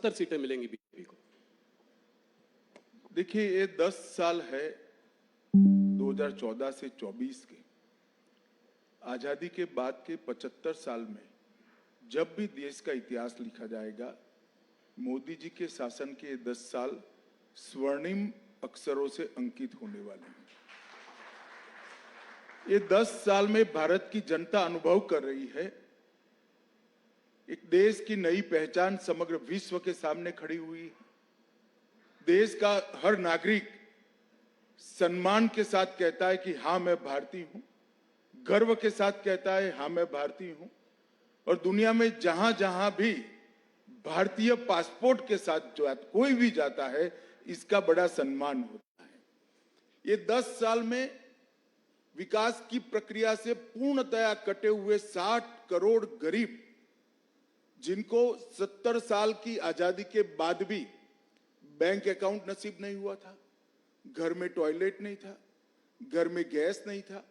70 सीटें मिलेंगी बीजेपी को। देखिए, ये 10 साल है 2014 से 24 के। आजादी के बाद के 75 साल में जब भी देश का इतिहास लिखा जाएगा, मोदी जी के शासन के 10 साल स्वर्णिम अक्षरों से अंकित होने वाले हैं। ये 10 साल में भारत की जनता अनुभव कर रही है, एक देश की नई पहचान समग्र विश्व के सामने खड़ी हुई है। देश का हर नागरिक सम्मान के साथ कहता है कि हाँ मैं भारतीय हूं, गर्व के साथ कहता है हाँ मैं भारतीय हूं, और दुनिया में जहां जहां भी भारतीय पासपोर्ट के साथ जो कोई भी जाता है, इसका बड़ा सम्मान होता है। ये 10 साल में विकास की प्रक्रिया से पूर्णतया कटे हुए 60 करोड़ गरीब, जिनको 70 साल की आजादी के बाद भी बैंक अकाउंट नसीब नहीं हुआ था, घर में टॉयलेट नहीं था, घर में गैस नहीं था,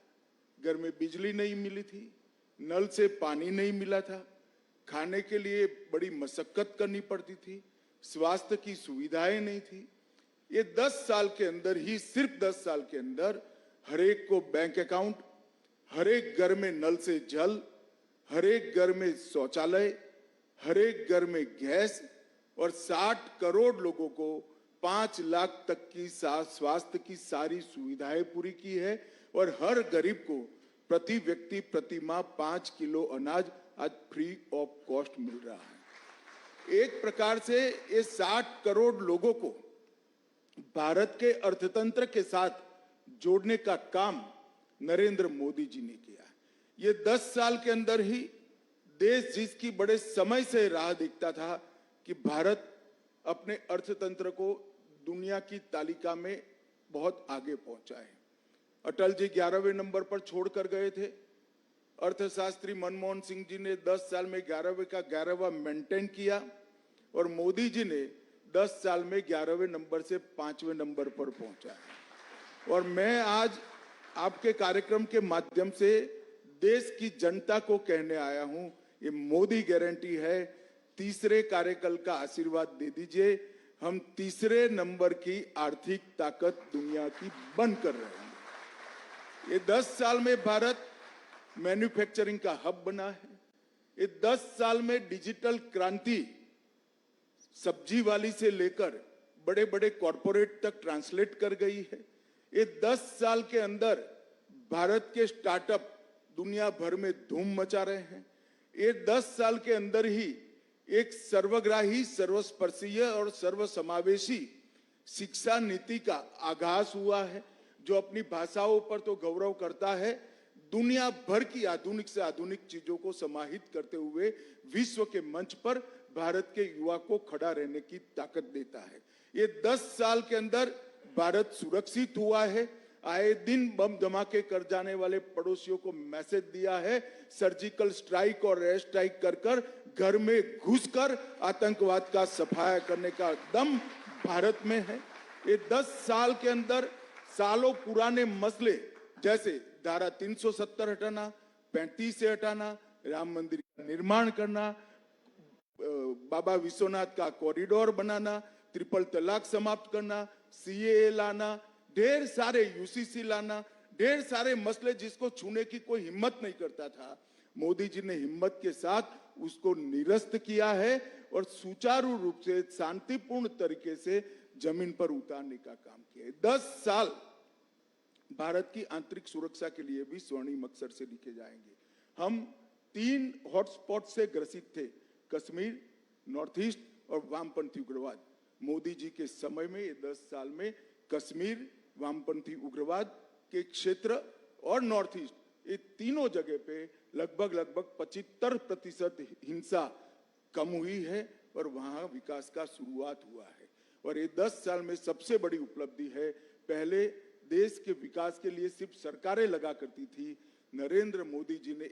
घर में बिजली नहीं मिली थी, नल से पानी नहीं मिला था, खाने के लिए बड़ी मशक्कत करनी पड़ती थी, स्वास्थ्य की सुविधाएं नहीं थी। ये 10 साल के अंदर ही, सिर्फ 10 साल के अंदर हर एक को बैंक अकाउंट, हर एक घर में नल से जल, हर एक घर में शौचालय, हर एक घर में गैस, और 60 करोड़ लोगों को 5 लाख तक की स्वास्थ्य की सारी सुविधाएं पूरी की है। और हर गरीब को प्रति व्यक्ति प्रति माह 5 किलो अनाज आज फ्री ऑफ कॉस्ट मिल रहा है। एक प्रकार से ये 60 करोड़ लोगों को भारत के अर्थतंत्र के साथ जोड़ने का काम नरेंद्र मोदी जी ने किया। ये 10 साल के अंदर ही देश जिसकी बड़े समय से राह देखता था कि भारत अपने अर्थतंत्र को दुनिया की तालिका में बहुत आगे पहुंचा है। अटल जी 11वें नंबर पर छोड़कर गए थे। अर्थशास्त्री मनमोहन सिंह जी ने 10 साल में 11वें का 11वां मेंटेन किया, और मोदी जी ने 10 साल में 11वें नंबर से 5वें नंबर पर पहुंचा है। और मैं आज आपके कार्यक्रम के माध्यम से देश की जनता को कहने आया हूं, ये मोदी गारंटी है, तीसरे कार्यकाल का आशीर्वाद दे दीजिए। हम तीसरे नंबर की आर्थिक ताकत दुनिया की बन कर रहे हैं। ये 10 साल में भारत मैन्युफैक्चरिंग का हब बना है। ये 10 साल में डिजिटल क्रांति सब्जी वाली से लेकर बड़े बड़े कॉरपोरेट तक ट्रांसलेट कर गई है। ये 10 साल के अंदर भारत के स्टार्टअप दुनिया भर में धूम मचा रहे हैं। ये 10 साल के अंदर ही एक सर्वग्राही, सर्वस्पर्शीय और सर्वसमावेशी शिक्षा नीति का आगाज हुआ है, जो अपनी भाषाओं पर तो गौरव करता है, दुनिया भर की आधुनिक से आधुनिक चीजों को समाहित करते हुए विश्व के मंच पर भारत के युवा को खड़ा रहने की ताकत देता है। ये 10 साल के अंदर भारत सुरक्षित हुआ है। आए दिन बम धमाके कर जाने वाले पड़ोसियों को मैसेज दिया है, सर्जिकल स्ट्राइक और एयर स्ट्राइक कर कर घर में घुसकर आतंकवाद का सफाया करने का दम भारत में है। ये 10 साल के अंदर सालों पुराने मसले जैसे धारा 370 हटाना, 35 से हटाना, राम मंदिर का निर्माण करना, बाबा विश्वनाथ का कॉरिडोर बनाना, ट्रिपल तलाक समाप्त करना, सीएए लाना, ढेर सारे यूसीसी लाना, ढेर सारे मसले जिसको छूने की कोई हिम्मत नहीं करता था, मोदी जी ने हिम्मत के साथ उसको निरस्त किया है और सुचारू रूप से शांतिपूर्ण तरीके से जमीन पर उतारने का काम किया है। 10 साल भारत की आंतरिक सुरक्षा के लिए भी स्वर्णिम अक्षर से लिखे जाएंगे। हम 3 हॉटस्पॉट से ग्रसित थे, कश्मीर, नॉर्थ ईस्ट और वामपंथी उग्रवाद। मोदी जी के समय में ये 10 साल में कश्मीर, वामपंथी उग्रवाद के क्षेत्र और नॉर्थ ईस्ट, ये तीनों जगह पे लगभग 75% हिंसा कम हुई है और वहां विकास का शुरुआत हुआ है। और ये 10 साल में सबसे बड़ी उपलब्धि है, पहले देश के विकास के लिए सिर्फ सरकारें लगा करती थी, नरेंद्र मोदी जी ने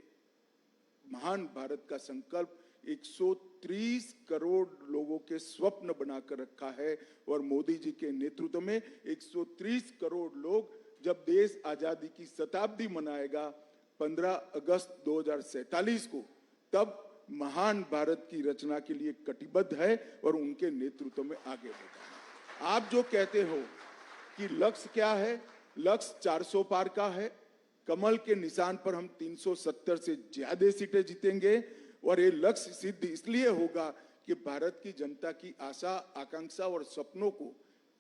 महान भारत का संकल्प 130 करोड़ लोगों के स्वप्न बनाकर रखा है। और मोदी जी के नेतृत्व में 130 करोड़ लोग जब देश आजादी की शताब्दी मनाएगा 15 अगस्त 2047 को, तब महान भारत की रचना के लिए कटिबद्ध है और उनके नेतृत्व में आगे बढ़ा है। आप जो कहते हो कि लक्ष्य क्या है, लक्ष्य 400 पार का है। कमल के निशान पर हम 370 से ज्यादा सीटें जीतेंगे और ये लक्ष्य सिद्ध इसलिए होगा कि भारत की जनता की आशा, आकांक्षा और सपनों को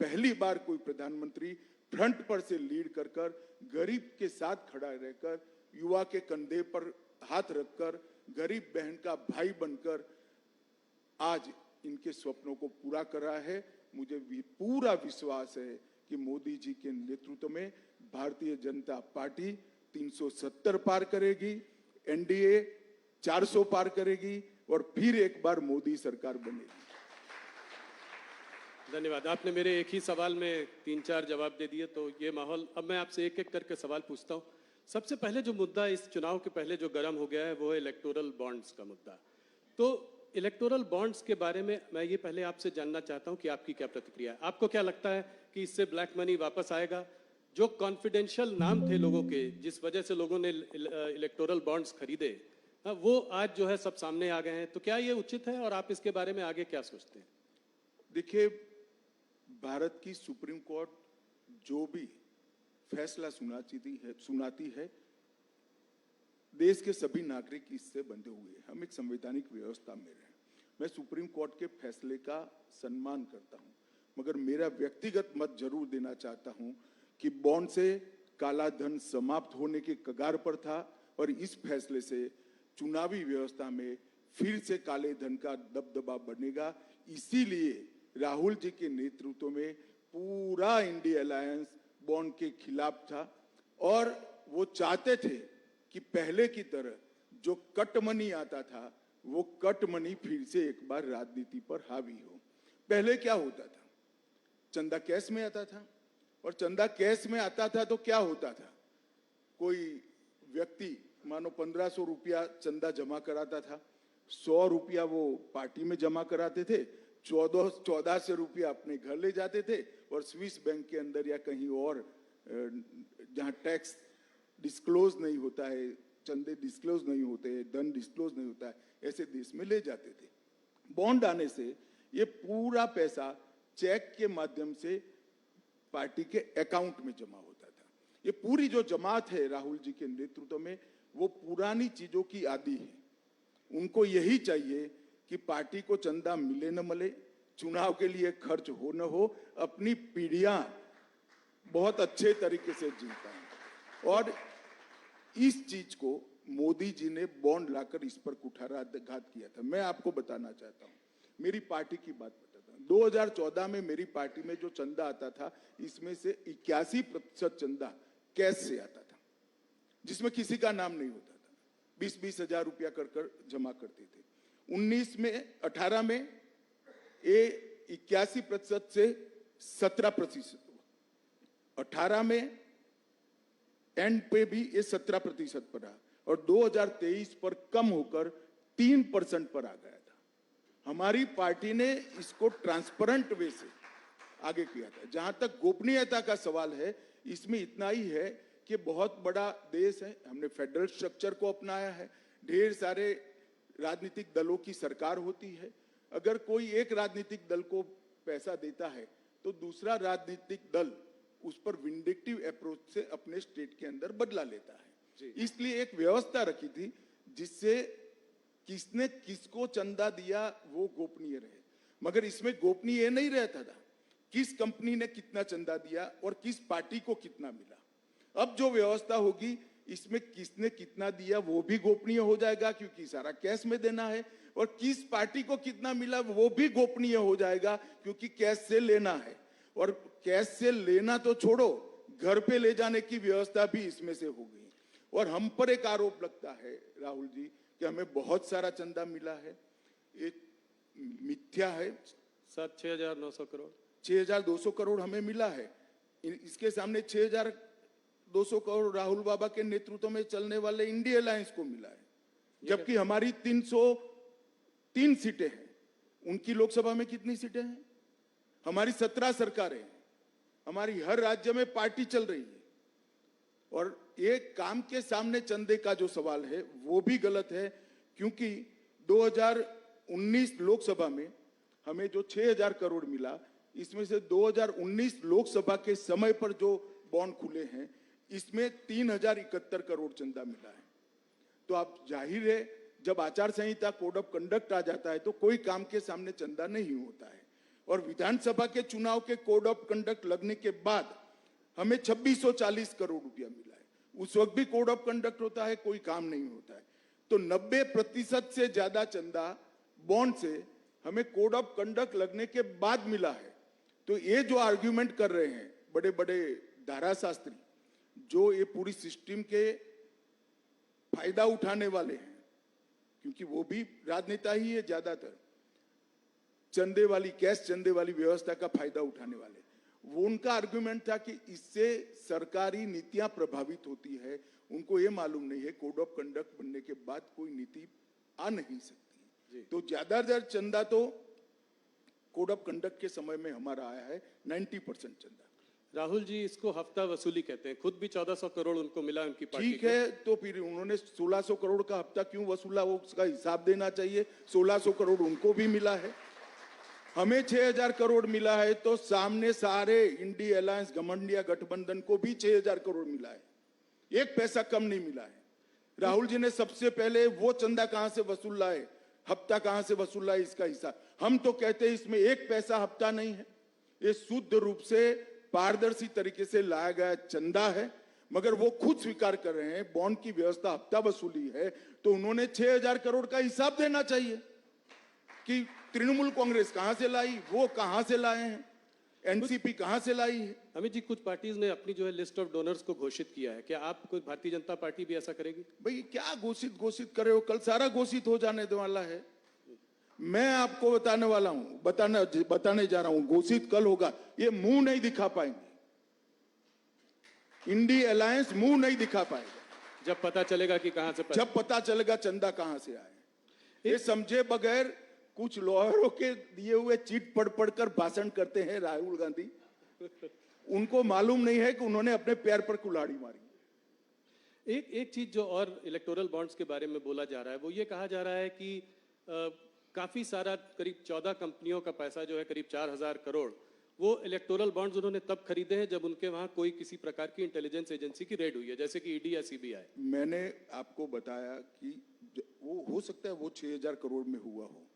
पहली बार कोई प्रधानमंत्री फ्रंट पर से लीड कर कर, गरीब के साथ खड़ा रहकर, युवा के कंधे पर हाथ रखकर, गरीब बहन का भाई बनकर आज इनके स्वप्नों को पूरा कर रहा है। मुझे भी पूरा विश्वास है कि मोदी जी के नेतृत्व में भारतीय जनता पार्टी 370 पार करेगी, एनडीए 400 पार करेगी और फिर एक बार मोदी सरकार बनेगी। धन्यवाद। आपने मेरे एक ही सवाल में 3-4 जवाब दे दिए, तो ये माहौल, अब मैं आपसे एक एक करके सवाल पूछता हूँ। सबसे पहले जो मुद्दा इस चुनाव के पहले जो गर्म हो गया है वो है इलेक्टोरल बॉन्ड्स का मुद्दा। तो इलेक्टोरल बॉन्ड्स के बारे में मैं ये पहले आपसे जानना चाहता हूँ कि आपकी क्या प्रतिक्रिया है। आपको क्या लगता है कि इससे ब्लैक मनी वापस आएगा? जो कॉन्फिडेंशियल नाम थे लोगों के, जिस वजह से लोगों ने इलेक्टोरल बॉन्ड्स खरीदे, वो आज जो है सब सामने आ गए हैं। तो क्या ये उचित है और आप इसके बारे में आगे क्या सोचते हैं? देखिए, भारत की सुप्रीम कोर्ट जो भी फैसला सुनाती है, देश के सभी नागरिक इससे बंधे हुए हैं। हम एक संवैधानिक व्यवस्था में रहे। मैं सुप्रीम कोर्ट के फैसले का सम्मान करता हूं, मगर मेरा व्यक्तिगत मत जरूर देना चाहता हूं कि बॉन्ड से काला धन समाप्त होने के कगार पर था और इस फैसले से चुनावी व्यवस्था में फिर से काले धन का दबदबा बढ़ेगा। इसीलिए राहुल जी के नेतृत्व में पूरा इंडिया अलायंस बॉन्ड के खिलाफ था और वो चाहते थे कि पहले की तरह जो कट मनी आता था वो कट मनी फिर से एक बार राजनीति पर हावी हो। पहले क्या होता था, चंदा कैश में आता था और चंदा कैश में आता था तो क्या होता था, कोई व्यक्ति मानो 1500 रुपया चंदा जमा कराता था, 100 रुपया वो पार्टी में जमा कराते थे, 1400 रुपया अपने घर ले जाते थे और स्विस बैंक के अंदर या कहीं और जहां टैक्स डिस्क्लोज नहीं होता है, चंदे डिस्क्लोज नहीं होते हैं, धन डिस्क्लोज नहीं होता है, ऐसे देश में ले जाते थे। बॉन्ड आने से ये पूरा पैसा चेक के माध्यम से पार्टी के अकाउंट में जमा होता था। ये पूरी जो जमात है राहुल जी के नेतृत्व में, वो पुरानी चीजों की आदी है। उनको यही चाहिए कि पार्टी को चंदा मिले न मिले, चुनाव के लिए खर्च हो न हो, अपनी पीढ़ियां बहुत अच्छे तरीके से जी पाएं। और इस चीज को मोदी जी ने बॉन्ड लाकर इस पर कुठाराघात किया था। मैं आपको बताना चाहता हूं, मेरी पार्टी की बात बताता हूं। 2014 में मेरी पार्टी में जो चंदा आता था, इसमें से 81% चंदा कैश से आता था, जिसमें किसी का नाम नहीं होता था। 20-20 हजार रुपया कर जमा करते थे। 18 में ये 81% से 17% हुआ। 18 में एंड पे भी ये 17% पर रहा और 2023 पर कम होकर 3% पर आ गया था। हमारी पार्टी ने इसको ट्रांसपेरेंट वे से आगे किया था। जहां तक गोपनीयता का सवाल है, इसमें इतना ही है कि बहुत बड़ा देश है, हमने फेडरल स्ट्रक्चर को अपनाया है, ढेर सारे राजनीतिक दलों की सरकार होती है। अगर कोई एक राजनीतिक दल को पैसा देता है तो दूसरा राजनीतिक दल उस पर विंडिक्टिव अप्रोच से अपने स्टेट के अंदर बदला लेता है। इसलिए एक व्यवस्था रखी थी जिससे किसने किसको चंदा दिया वो गोपनीय रहे। मगर इसमें गोपनीय नहीं रहता था किस कंपनी ने कितना चंदा दिया और किस पार्टी को कितना मिला। अब जो व्यवस्था होगी, इसमें किसने कितना दिया वो भी गोपनीय हो जाएगा, क्योंकि सारा कैश में देना है, और किस पार्टी को कितना मिला वो भी गोपनीय हो जाएगा, क्योंकि कैश से लेना है। और कैश से लेना तो छोड़ो, घर पे ले जाने की व्यवस्था भी इसमें से हो गई। और हम पर एक आरोप लगता है राहुल जी कि हमें बहुत सारा चंदा मिला है, एक मिथ्या है। सर 6,900 करोड़ 6,200 करोड़ हमें मिला है। इसके सामने 6,200 करोड़ राहुल बाबा के नेतृत्व में चलने वाले इंडिया अलायंस को मिला है, जबकि हमारी 303 सीटें हैं। उनकी लोकसभा में कितनी सीटें हैं? हमारी 17 सरकारें हैं। हमारी हर राज्य में पार्टी चल रही है। और एक काम के सामने चंदे का जो सवाल है वो भी गलत है, क्योंकि 2019 लोकसभा में हमें जो 6,000 करोड़ मिला, इसमें से 2019 लोकसभा के समय पर जो बॉन्ड खुले हैं, इसमें 3,071 करोड़ चंदा मिला है। तो आप जाहिर है, जब आचार संहिता कोड ऑफ कंडक्ट आ जाता है तो कोई काम के सामने चंदा नहीं होता है। और विधानसभा के चुनाव के कोड ऑफ कंडक्ट लगने के बाद हमें 2640 करोड़ रुपया मिला है। उस वक्त भी कोड ऑफ कंडक्ट होता है, कोई काम नहीं होता है। तो 90% से ज्यादा चंदा बॉन्ड से हमें कोड ऑफ कंडक्ट लगने के बाद मिला है। तो ये जो आर्ग्यूमेंट कर रहे हैं बड़े बड़े धाराशास्त्री, जो ये पूरी सिस्टम के फायदा उठाने वाले हैं, क्योंकि वो भी राजनेता ही है ज्यादातर, चंदे वाली, कैश चंदे वाली व्यवस्था का फायदा उठाने वाले, वो उनका आर्गुमेंट था कि इससे सरकारी नीतियां प्रभावित होती है। उनको ये मालूम नहीं है कोड ऑफ कंडक्ट बनने के बाद कोई नीति आ नहीं सकती। तो ज्यादातर चंदा तो कोड ऑफ कंडक्ट के समय में हमारा आया है 90% चंदा। राहुल जी इसको हफ्ता वसूली कहते हैं, खुद भी 1400 करोड़ उनको मिला उनकी पार्टी ठीक है, तो फिर उन्होंने 1600 करोड़ का हफ्ता क्यों वसूला, वो उसका हिसाब देना चाहिए। 1600 करोड़ उनको भी मिला है, हमें 6,000 करोड़ मिला है, तो सामने सारे इंडी अलायंस घमंडिया गठबंधन को भी 6,000 करोड़ मिला है, एक पैसा कम नहीं मिला है। राहुल जी ने सबसे पहले वो चंदा कहां से वसूल लाए, हफ्ता कहां से वसूल लाए, इसका हिसाब। हम तो कहते हैं इसमें एक पैसा हफ्ता नहीं है, ये शुद्ध रूप से पारदर्शी तरीके से लाया गया चंदा है। मगर वो खुद स्वीकार कर रहे हैं बॉन्ड की व्यवस्था हफ्ता वसूली है, तो उन्होंने 6,000 करोड़ का हिसाब देना चाहिए कि तृणमूल कांग्रेस कहां से लाई, वो कहां से लाए हैं, एनसीपी कहां से लाई है। अमित जी, कुछ पार्टीज ने अपनी जो है लिस्ट ऑफ डोनर्स को घोषित किया है, क्या आप कोई भारतीय जनता पार्टी भी ऐसा करेगी? भाई क्या घोषित करे हो, कल सारा घोषित हो जाने वाला है। मैं आपको बताने वाला हूं, बताने जा रहा हूं, घोषित कल होगा। ये मुंह नहीं दिखा पाएंगे, इंडी अलायंस मुंह नहीं दिखा पाएगा। जब पता चलेगा कि कहां से जब पता चलेगा चंदा कहां से आए। ये समझे बगैर कुछ लॉयरों के दिए हुए चिट पढ़ पढ़कर भाषण करते हैं राहुल गांधी। उनको मालूम नहीं है कि उन्होंने अपने पैर पर कुल्हाड़ी मारी। एक चीज जो और इलेक्टोरल बॉन्ड्स के बारे में बोला जा रहा है, वो ये कहा जा रहा है कि काफी सारा करीब 14 कंपनियों का पैसा जो है करीब 4,000 करोड़, वो इलेक्टोरल बॉन्ड्स उन्होंने तब खरीदे हैं जब उनके वहां कोई किसी प्रकार की इंटेलिजेंस एजेंसी की रेड हुई है, जैसे कि ईडी या सीबीआई। मैंने आपको बताया कि वो हो सकता है वो 6,000 करोड़ में हुआ हो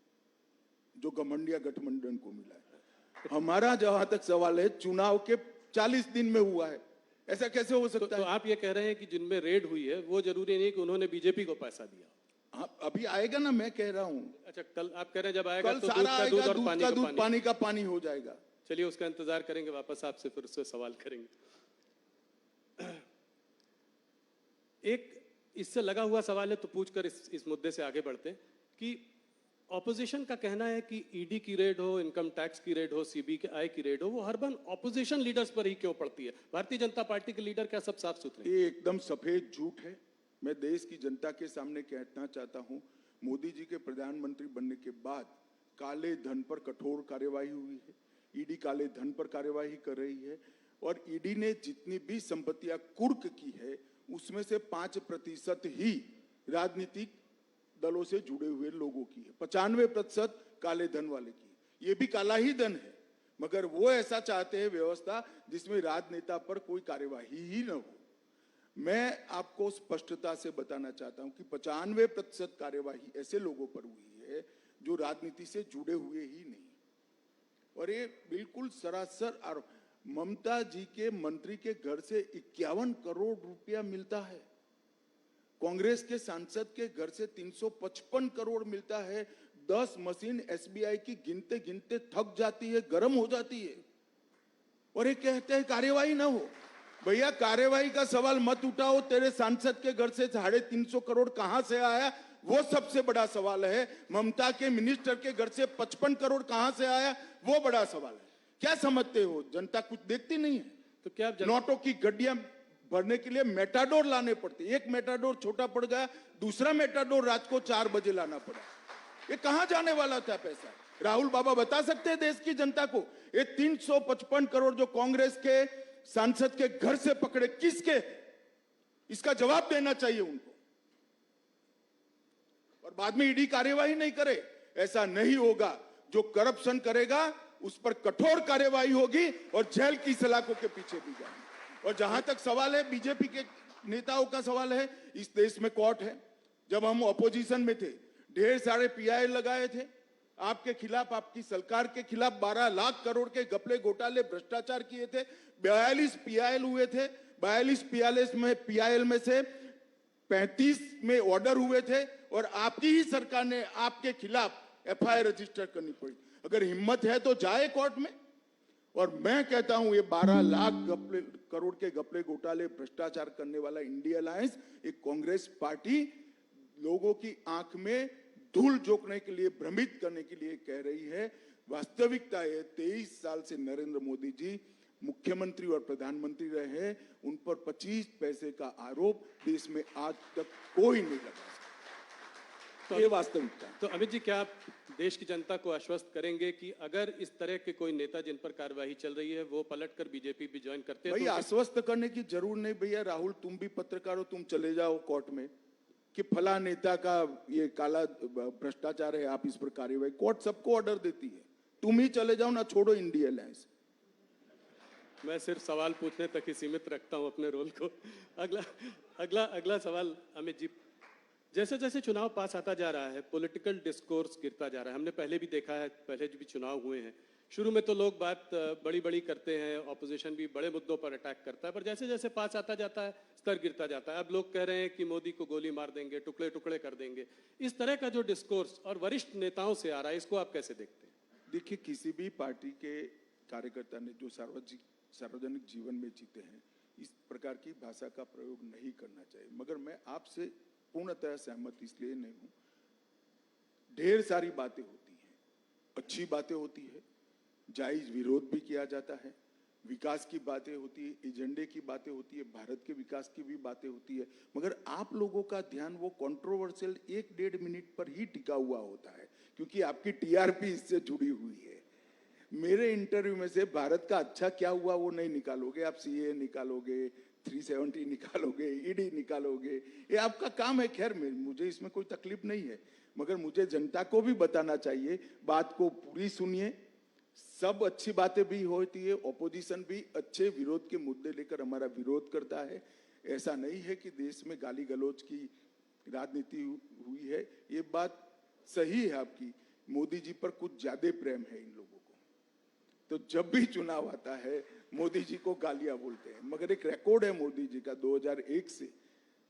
जो घमंडिया गठबंधन को मिला है। हमारा जहां तक सवाल है, चुनाव के 40 दिन में हुआ है, ऐसा कैसे हो सकता है? तो आप ये कह रहे हैं कि जिनमें रेड हुई है वो जरूरी नहीं कि उन्होंने बीजेपी को पैसा दिया। हाँ, अभी आएगा ना, मैं कह रहा हूं। अच्छा, कल आप कह रहे हैं जब आएगा कल तो सारा दूध का दूध और पानी का पानी। पानी का पानी हो जाएगा। चलिए उसका इंतजार करेंगे, वापस आपसे फिर उससे सवाल करेंगे। एक इससे लगा हुआ सवाल है तो पूछकर इस मुद्दे से आगे बढ़ते हैं कि ऑपोजिशन का कहना है कि ईडी की रेड हो, इनकम टैक्स की रेड हो, सीबीआई की रेड हो, वो हर बार ऑपोजिशन लीडर्स पर ही क्यों पड़ती है? भारतीय जनता पार्टी के लीडर क्या सब साफ सुथरे? ये एकदम सफेद झूठ है। मैं देश की जनता के सामने कहना चाहता हूं, मोदी जी के प्रधानमंत्री बनने के बाद काले धन पर कठोर कार्यवाही हुई है। ईडी काले धन पर कार्यवाही कर रही है और ईडी ने जितनी भी संपत्तियां कुर्क की है उसमें से 5% ही राजनीतिक दलों से जुड़े हुए लोगों की है, 95% काले धन वाले की। ये भी काला ही धन है, मगर वो ऐसा चाहते हैं व्यवस्था जिसमें राजनेता पर कोई कार्यवाही ही न हो। मैं आपको स्पष्टता से बताना चाहता हूं कि 95% कार्यवाही ऐसे लोगों पर हुई है जो राजनीति से जुड़े हुए ही नहीं। और ये बिल्कुल सरासर आरोप। ममता जी के मंत्री के घर से 51 करोड़ रुपया मिलता है, कांग्रेस के सांसद के घर से 355 करोड़ मिलता है। 10 मशीन एसबीआई की गिनते गिनते थक जाती है, गर्म हो जाती है, और ये कहते हैं कार्यवाही ना हो। भैया कार्यवाही का सवाल मत उठाओ, तेरे सांसद के घर से 350 करोड़ कहां से आया वो सबसे बड़ा सवाल है। ममता के मिनिस्टर के घर से 55 करोड़ कहां से आया वो बड़ा सवाल है। क्या समझते हो, जनता कुछ देखती नहीं है? तो क्या नोटों की गड्डियां भरने के लिए मेटाडोर लाने पड़ते, एक मेटाडोर छोटा पड़ गया, दूसरा मेटाडोर रात को 4 बजे लाना पड़ा। ये कहां जाने वाला था पैसा? राहुल बाबा बता सकते हैं देश की जनता को? ये 355 करोड़ जो कांग्रेस के सांसद के घर से पकड़े किसके, इसका जवाब देना चाहिए उनको। और बाद में ईडी कार्यवाही नहीं करे। ऐसा नहीं होगा। जो करप्शन करेगा उस पर कठोर कार्यवाही होगी और जेल की सलाखों के पीछे भी जाएंगे। और जहां तक सवाल है बीजेपी के नेताओं का सवाल है, इस देश में कोर्ट है। जब हम अपोजिशन में थे ढेर सारे पीआई लगाए थे आपके खिलाफ, आपकी सरकार के खिलाफ 12 लाख करोड़ के घपले घोटाले भ्रष्टाचार किए थे। 42 पीआईएल हुए थे। 42 पीआईएल में से 35 में ऑर्डर हुए थे और आपकी ही सरकार ने आपके खिलाफ एफआईआर रजिस्टर करनी पड़ी। अगर हिम्मत है तो जाए कोर्ट में। और मैं कहता हूं ये 12 लाख करोड़ के घपले घोटाले भ्रष्टाचार करने वाला इंडिया अलायंस एक कांग्रेस पार्टी लोगों की आंख में धूल झोंकने के लिए, भ्रमित करने के लिए कह रही है। वास्तविकता है 23 साल से नरेंद्र मोदी जी मुख्यमंत्री और प्रधानमंत्री रहे हैं, उन पर 25 पैसे का आरोप देश में आज तक कोई नहीं लगा। तो ये वास्तविकता। तो अमित जी, क्या आप देश की जनता को आश्वस्त करेंगे कि अगर इस तरह के कोई नेता जिन पर कार्यवाही चल रही है वो पलटकर बीजेपी भी ज्वाइन करते हैं? भाई आश्वस्त करने की जरूर नहीं भैया। राहुल, तुम भी पत्रकार हो, तुम चले जाओ कोर्ट में कि फला नेता का ये काला भ्रष्टाचार है, आप इस पर कार्यवाही। कोर्ट सबको ऑर्डर देती है, तुम ही चले जाओ ना, छोड़ो इंडिया अलायंस। मैं सिर्फ सवाल पूछने तक ही सीमित रखता हूं अपने रोल को। अगला सवाल अमित जी, जैसे जैसे चुनाव पास आता जा रहा है पॉलिटिकल डिस्कोर्स गिरता जा रहा है। हमने पहले भी देखा है, पहले भी चुनाव हुए हैं, शुरू में तो लोग बात बड़ी बड़ी करते हैं, ऑपोजिशन भी बड़े मुद्दों पर अटैक करता है, पर जैसे जैसे पास आता जाता है स्तर गिरता जाता है। अब लोग कह रहे हैं कि मोदी को गोली मार देंगे, टुकड़े टुकड़े कर देंगे। इस तरह का जो डिस्कोर्स और वरिष्ठ नेताओं से आ रहा है, इसको आप कैसे देखते हैं? देखिए, किसी भी पार्टी के कार्यकर्ता ने जो सार्वजनिक जीवन में जीते हैं, इस प्रकार की भाषा का प्रयोग नहीं करना चाहिए। मगर मैं आपसे पूर्णतः सहमत इसलिए नहीं हूं। ढेर सारी बातें होती हैं, अच्छी बातें होती है, जायज विरोध भी किया जाता है, विकास की बातें होती है, एजेंडे की बातें होती है, भारत के विकास की भी बातें होती है। मगर आप लोगों का ध्यान वो कंट्रोवर्शियल 1-1.5 मिनट पर ही टिका हुआ होता है, क्योंकि आपकी टीआरपी इससे जुड़ी हुई है। मेरे इंटरव्यू में से भारत का अच्छा क्या हुआ वो नहीं निकालोगे। आप सीए निकालोगे, 370 निकालोगे, ईडी निकालोगे, ये आपका काम है। खैर, मुझे इसमें कोई तकलीफ नहीं है, मगर मुझे जनता को भी बताना चाहिए। बात को पूरी सुनिए। सब अच्छी बातें भी होती है, ऑपोजिशन भी अच्छे विरोध के मुद्दे लेकर हमारा विरोध करता है। ऐसा नहीं है कि देश में गाली गलौज की राजनीति हुई है। ये बात सही है आपकी, मोदी जी पर कुछ ज्यादा प्रेम है इन लोगों को, तो जब भी चुनाव आता है मोदी जी को गालियां बोलते हैं। मगर एक रिकॉर्ड है मोदी जी का 2001 से,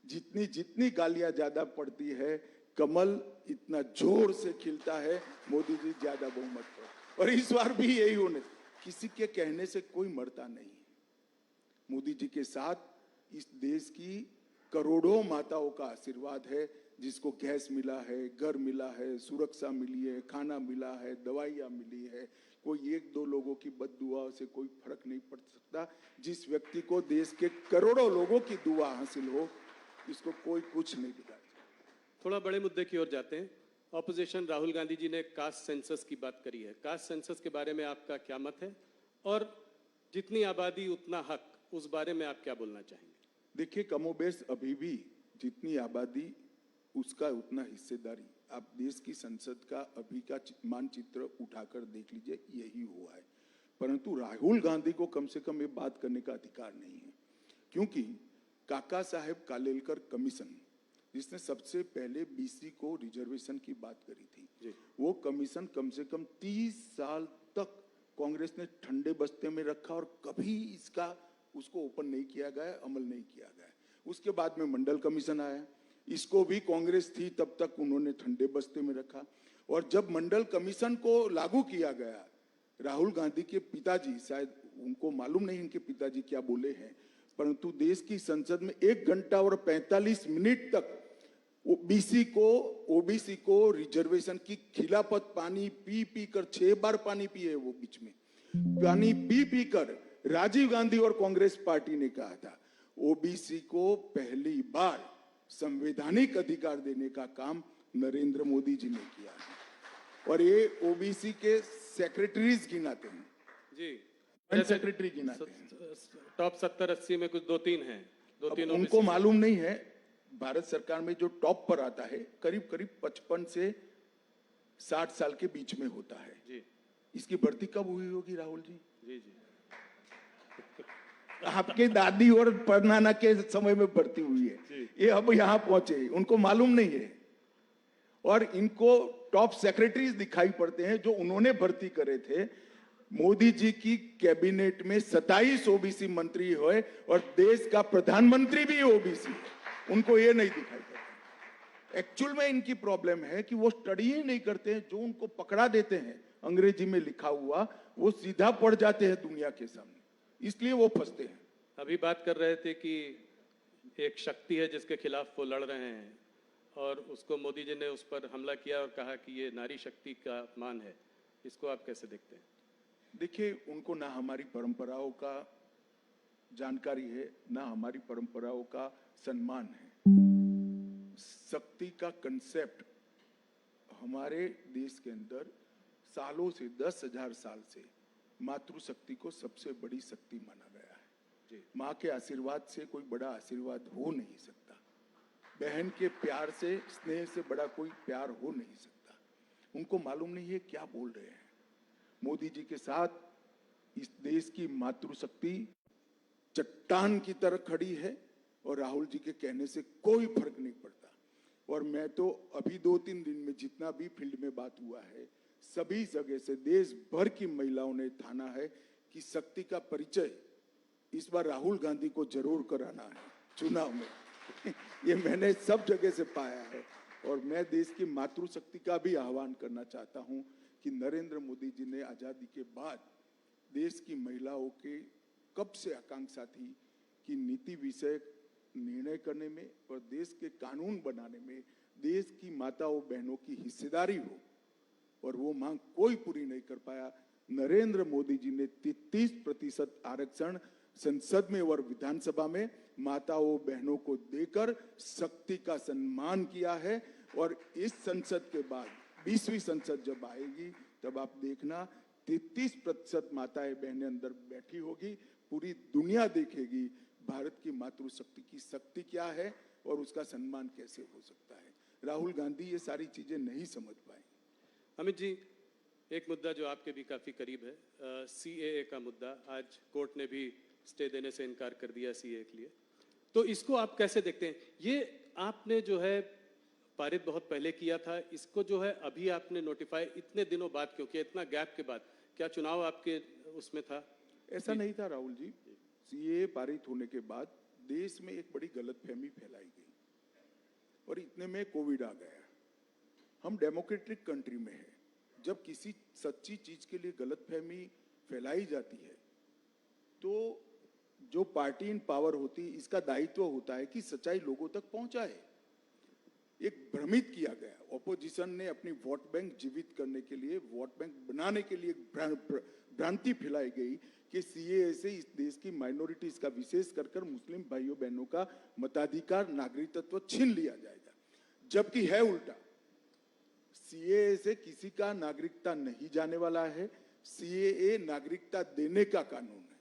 जितनी गालियां ज्यादा पड़ती है, कमल इतना जोर से खिलता है, मोदी जी ज्यादा बहुमत पर। और इस बार भी यही होने, किसी के कहने से कोई मरता नहीं है। मोदी जी के साथ इस देश की करोड़ों माताओं का आशीर्वाद है, जिसको गैस मिला है, घर मिला है, सुरक्षा मिली है, खाना मिला है, दवाइयां मिली है। कोई 1-2 लोगों की बद्दुआ से कोई फर्क नहीं पड़ सकता। जिस व्यक्ति को देश के करोड़ों लोगों की दुआ हासिल हो, इसको कोई कुछ नहीं बिगाड़ सकता। थोड़ा बड़े मुद्दे की ओर जाते हैं। ऑपोजिशन राहुल गांधी जी ने कास्ट सेंसस की बात करी है। कास्ट सेंसस के बारे में आपका क्या मत है, और जितनी आबादी उतना हक, उस बारे में आप क्या बोलना चाहेंगे? देखिए, कमोबेश अभी भी जितनी आबादी उसका उतना हिस्सेदारी। आप देश की संसद का अभी का मानचित्र उठाकर देख लीजिए, यही हुआ है। परंतु राहुल गांधी को कम से कम ये बात करने का अधिकार नहीं है, क्योंकि काका साहेब कालेलकर कमीशन, जिसने सबसे पहले बीसी को रिजर्वेशन की बात करी थी, वो कमीशन कम से कम 30 साल तक कांग्रेस ने ठंडे बस्ते में रखा और कभी उसको ओपन नहीं किया गया, अमल नहीं किया गया। उसके बाद में मंडल कमीशन आया, इसको भी कांग्रेस थी तब तक उन्होंने ठंडे बस्ते में रखा। और जब मंडल कमीशन को लागू किया गया, राहुल गांधी के पिताजी, शायद उनको मालूम नहीं इनके पिताजी क्या बोले हैं, परंतु देश की संसद में 1 घंटा और 45 मिनट तक ओबीसी को रिजर्वेशन की खिलाफत पानी पी कर 6 बार पानी पिए वो बीच में पानी पी कर राजीव गांधी और कांग्रेस पार्टी ने कहा था ओबीसी को पहली बार संवैधानिक अधिकार देने का काम नरेंद्र मोदी जी ने किया है। और ये ओबीसी के सेक्रेटरीज गिनाते हैं जी, सेक्रेटरी गिनाते हैं। टॉप 70-80 में कुछ 2-3 हैं, 2-3 उनको मालूम नहीं है, भारत सरकार में जो टॉप पर आता है करीब करीब 55 से 60 साल के बीच में होता है जी इसकी भर्ती कब हुई होगी राहुल जी? जी जी आपके दादी और परनाना के समय में भर्ती हुई है, ये अब यहाँ पहुंचे, उनको मालूम नहीं है। और इनको टॉप सेक्रेटरीज दिखाई पड़ते हैं जो उन्होंने भर्ती करे थे। मोदी जी की कैबिनेट में 27 ओबीसी मंत्री हुए और देश का प्रधानमंत्री भी ओबीसी है, उनको ये नहीं दिखाई पड़ता। एक्चुअल में इनकी प्रॉब्लम है कि वो स्टडी ही नहीं करते हैं, जो उनको पकड़ा देते हैं अंग्रेजी में लिखा हुआ वो सीधा पढ़ जाते हैं दुनिया के सामने, इसलिए वो फंसते हैं। अभी बात कर रहे थे कि एक शक्ति है जिसके खिलाफ वो लड़ रहे हैं और उसको मोदी जी ने उस पर हमला किया और कहा कि ये नारी शक्ति का अपमान है, इसको आप कैसे देखते हैं? देखिए, उनको ना हमारी परंपराओं का जानकारी है, ना हमारी परंपराओं का सम्मान है। शक्ति का कंसेप्ट हमारे देश के अंदर सालों से 10,000 साल से मातृशक्ति को सबसे बड़ी शक्ति माना गया है। माँ के आशीर्वाद से कोई बड़ा आशीर्वाद हो नहीं सकता, बहन के प्यार से, स्नेह से बड़ा कोई प्यार हो नहीं सकता। उनको मालूम नहीं है क्या बोल रहे हैं। मोदी जी के साथ इस देश की मातृशक्ति चट्टान की तरह खड़ी है और राहुल जी के कहने से कोई फर्क नहीं पड़ता। और मैं तो अभी 2-3 दिन में जितना भी फील्ड में बात हुआ है, सभी जगह से देश भर की महिलाओं ने ठाना है कि शक्ति का परिचय इस बार राहुल गांधी को जरूर कराना है चुनाव में। ये मैंने सब जगह से पाया है। और मैं देश की मातृशक्ति का भी आह्वान करना चाहता हूं कि नरेंद्र मोदी जी ने आजादी के बाद देश की महिलाओं के कब से आकांक्षा थी कि नीति विषयक निर्णय करने में और देश के कानून बनाने में देश की माताओं बहनों की हिस्सेदारी हो, और वो मांग कोई पूरी नहीं कर पाया। नरेंद्र मोदी जी ने 33% आरक्षण संसद में और विधानसभा में माताओं बहनों को देकर शक्ति का सम्मान किया है। और इस संसद के बाद 20वीं संसद जब आएगी तब आप देखना 33% माताएं बहनें अंदर बैठी होगी, पूरी दुनिया देखेगी भारत की मातृशक्ति की शक्ति क्या है और उसका सम्मान कैसे हो सकता है। राहुल गांधी ये सारी चीजें नहीं समझ पाए। अमित जी, एक मुद्दा जो आपके भी काफी करीब है, सीएए का मुद्दा। आज कोर्ट ने भी स्टे देने से इनकार कर दिया सीएए के लिए, तो इसको आप कैसे देखते हैं? ये आपने जो है पारित बहुत पहले किया था, इसको जो है अभी आपने नोटिफाई इतने दिनों बाद क्यों किया, इतना गैप के बाद? क्या चुनाव आपके उसमें था? ऐसा नहीं था राहुल जी। सीएए पारित होने के बाद देश में एक बड़ी गलतफहमी फैलाई गई और इतने में कोविड आ गया। हम डेमोक्रेटिक कंट्री में है, जब किसी सच्ची चीज के लिए गलतफहमी फैलाई जाती है तो जो पार्टी इन पावर होती है इसका दायित्व होता है कि सच्चाई लोगों तक पहुंचाए। एक भ्रमित किया गया, ऑपोजिशन ने अपनी वोट बैंक जीवित करने के लिए, वोट बैंक बनाने के लिए भ्रांति फैलाई गई कि सीएए से इस देश की माइनॉरिटीज का, विशेष कर मुस्लिम भाइयों बहनों का मताधिकार, नागरिकत्व छीन लिया जाएगा, जबकि है उल्टा। सीएए से किसी का नागरिकता नहीं जाने वाला है। सीएए नागरिकता देने का कानून है।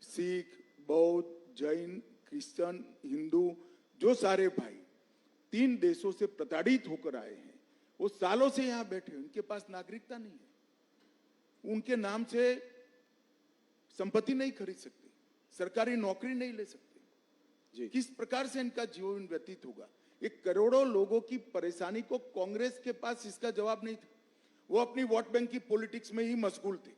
सिख, बौद्ध, जैन, क्रिश्चियन, हिंदू, जो सारे भाई 3 देशों से प्रताड़ित होकर आए हैं, वो सालों से यहां बैठे हैं, उनके पास नागरिकता नहीं है, उनके नाम से संपत्ति नहीं खरीद सकते, सरकारी नौकरी नहीं ले सकते। किस प्रकार से इनका जीवन व्यतीत होगा? एक करोड़ों लोगों की परेशानी को कांग्रेस के पास इसका जवाब नहीं था। वो अपनी वोट बैंक की पॉलिटिक्स में ही मशगूल थे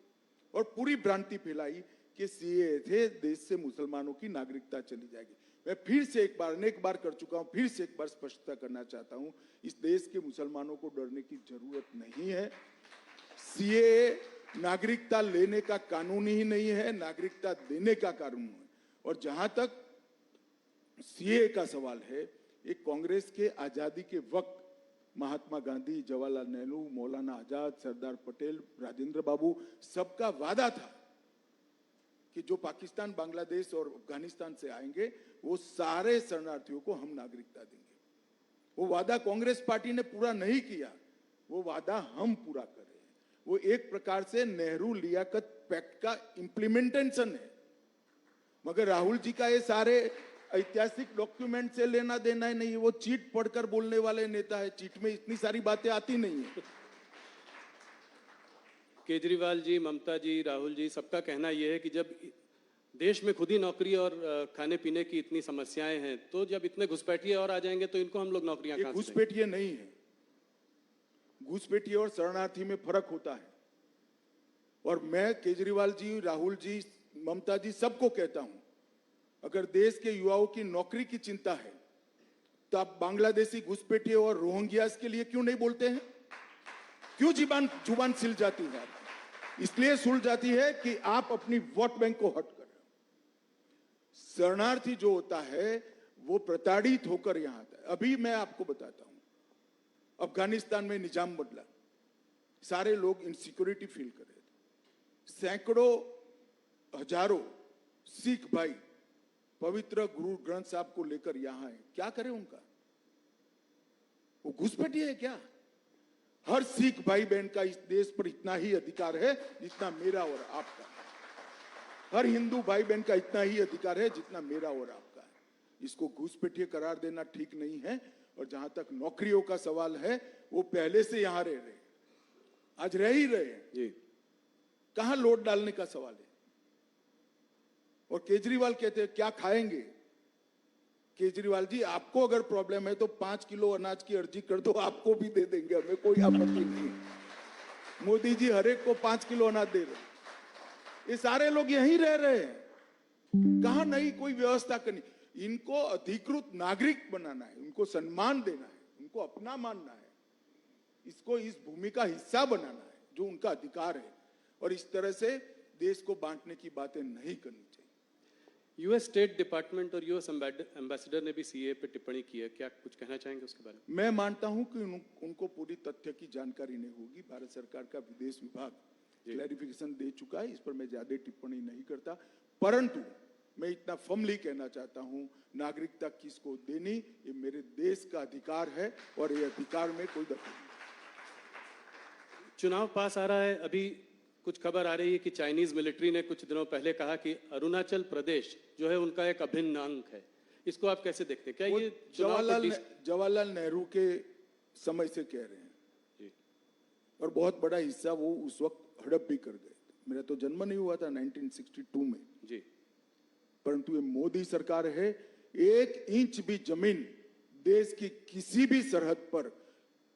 और पूरी भ्रांति फैलाई कि सीएए से देश से मुसलमानों की नागरिकता चली जाएगी। मैं फिर से एक बार, अनेक बार कर चुका हूं, फिर से एक बार स्पष्टता करना चाहता हूं, इस देश के मुसलमानों को डरने की जरूरत नहीं है। सीएए नागरिकता लेने का कानून ही नहीं है, नागरिकता देने का कानून है। और जहां तक सीएए का सवाल है, एक कांग्रेस के आजादी के वक्त महात्मा गांधी, जवाहरलाल नेहरू, मौलाना आजाद, सरदार पटेल, राजेंद्र बाबू, सबका वादा था कि जो पाकिस्तान, बांग्लादेश और अफगानिस्तान से आएंगे वो सारे शरणार्थियों को हम नागरिकता देंगे। वो वादा कांग्रेस पार्टी ने पूरा नहीं किया, वो वादा हम पूरा कर रहे हैं। वो एक प्रकार से नेहरू लियाकत पैक्ट का इंप्लीमेंटेशन है। मगर राहुल जी का ये सारे ऐतिहासिक डॉक्यूमेंट से लेना देना ही नहीं है। वो चीट पढ़कर बोलने वाले नेता है। चीट में इतनी सारी बातें आती नहीं है। केजरीवाल जी, ममता जी, राहुल जी, सबका कहना यह है कि जब देश में खुद ही नौकरी और खाने पीने की इतनी समस्याएं हैं, तो जब इतने घुसपैठिए और आ जाएंगे तो इनको हम लोग नौकरियां ये कहां से देंगे? घुसपैठिए नहीं है। घुसपैठिए और शरणार्थी में फर्क होता है। और मैं केजरीवाल जी, राहुल जी, ममता जी सबको कहता हूं, अगर देश के युवाओं की नौकरी की चिंता है तो आप बांग्लादेशी घुसपैठिए और रोहिंग्यास के लिए क्यों नहीं बोलते हैं? क्यों जुबान सिल जाती है? इसलिए सुल जाती है कि आप अपनी वोट बैंक को हट कर रहे हो। शरणार्थी जो होता है वो प्रताड़ित होकर यहां आता है। अभी मैं आपको बताता हूं, अफगानिस्तान में निजाम बदला, सारे लोग इनसिक्योरिटी फील कर रहे थे। सैकड़ों हजारों सिख भाई पवित्र गुरु ग्रंथ साहब को लेकर यहां है। क्या करें उनका? वो घुसपैठिए है क्या? हर सिख भाई बहन का इस देश पर इतना ही अधिकार है जितना मेरा और आपका। हर हिंदू भाई बहन का इतना ही अधिकार है जितना मेरा और आपका है। इसको घुसपैठिए करार देना ठीक नहीं है। और जहां तक नौकरियों का सवाल है, वो पहले से यहां रह रहे, आज रह ही रहे हैं जी। कहां लोड डालने का सवाल है? और केजरीवाल कहते हैं क्या खाएंगे? केजरीवाल जी, आपको अगर प्रॉब्लम है तो 5 किलो अनाज की अर्जी कर दो, आपको भी दे देंगे, हमें कोई आपत्ति नहीं है। मोदी जी हर एक को 5 किलो अनाज दे रहे। ये सारे लोग यहीं रह रहे हैं। कहां नई कोई व्यवस्था करनी? इनको अधिकृत नागरिक बनाना है, उनको सम्मान देना है, उनको अपना मानना है, इसको इस भूमि का हिस्सा बनाना है जो उनका अधिकार है। और इस तरह से देश को बांटने की बातें नहीं करनी चाहिए। यूएस स्टेट डिपार्टमेंट और यूएस एम्बेसडर ने भी सीए पे टिप्पणी की है, क्या कुछ कहना चाहेंगे उसके बारे में? मैं मानता हूं कि उनको पूरी तथ्य की जानकारी नहीं होगी। भारत सरकार का विदेश विभाग क्लैरिफिकेशन दे चुका है, इस पर मैं ज्यादा टिप्पणी नहीं करता। परंतु मैं इतना फर्मली कहना चाहता हूं, नागरिकता किसको देनी ये मेरे देश का अधिकार है और ये अधिकार में कोई दखल नहीं। चुनाव पास आ रहा है, अभी कुछ खबर आ रही है कि चाइनीज मिलिट्री ने कुछ दिनों पहले कहा कि अरुणाचल प्रदेश जो है उनका एक अभिन्न अंग है। इसको आप कैसे देखते हैं? क्या ये जवाहरलाल नेहरू के समय से कह रहे हैं जी। और बहुत बड़ा हिस्सा वो उस वक्त हड़प भी कर गए। मेरा तो जन्म नहीं हुआ था 1962 में जी। परंतु ये मोदी सरकार है, 1 इंच भी जमीन देश की किसी भी सरहद पर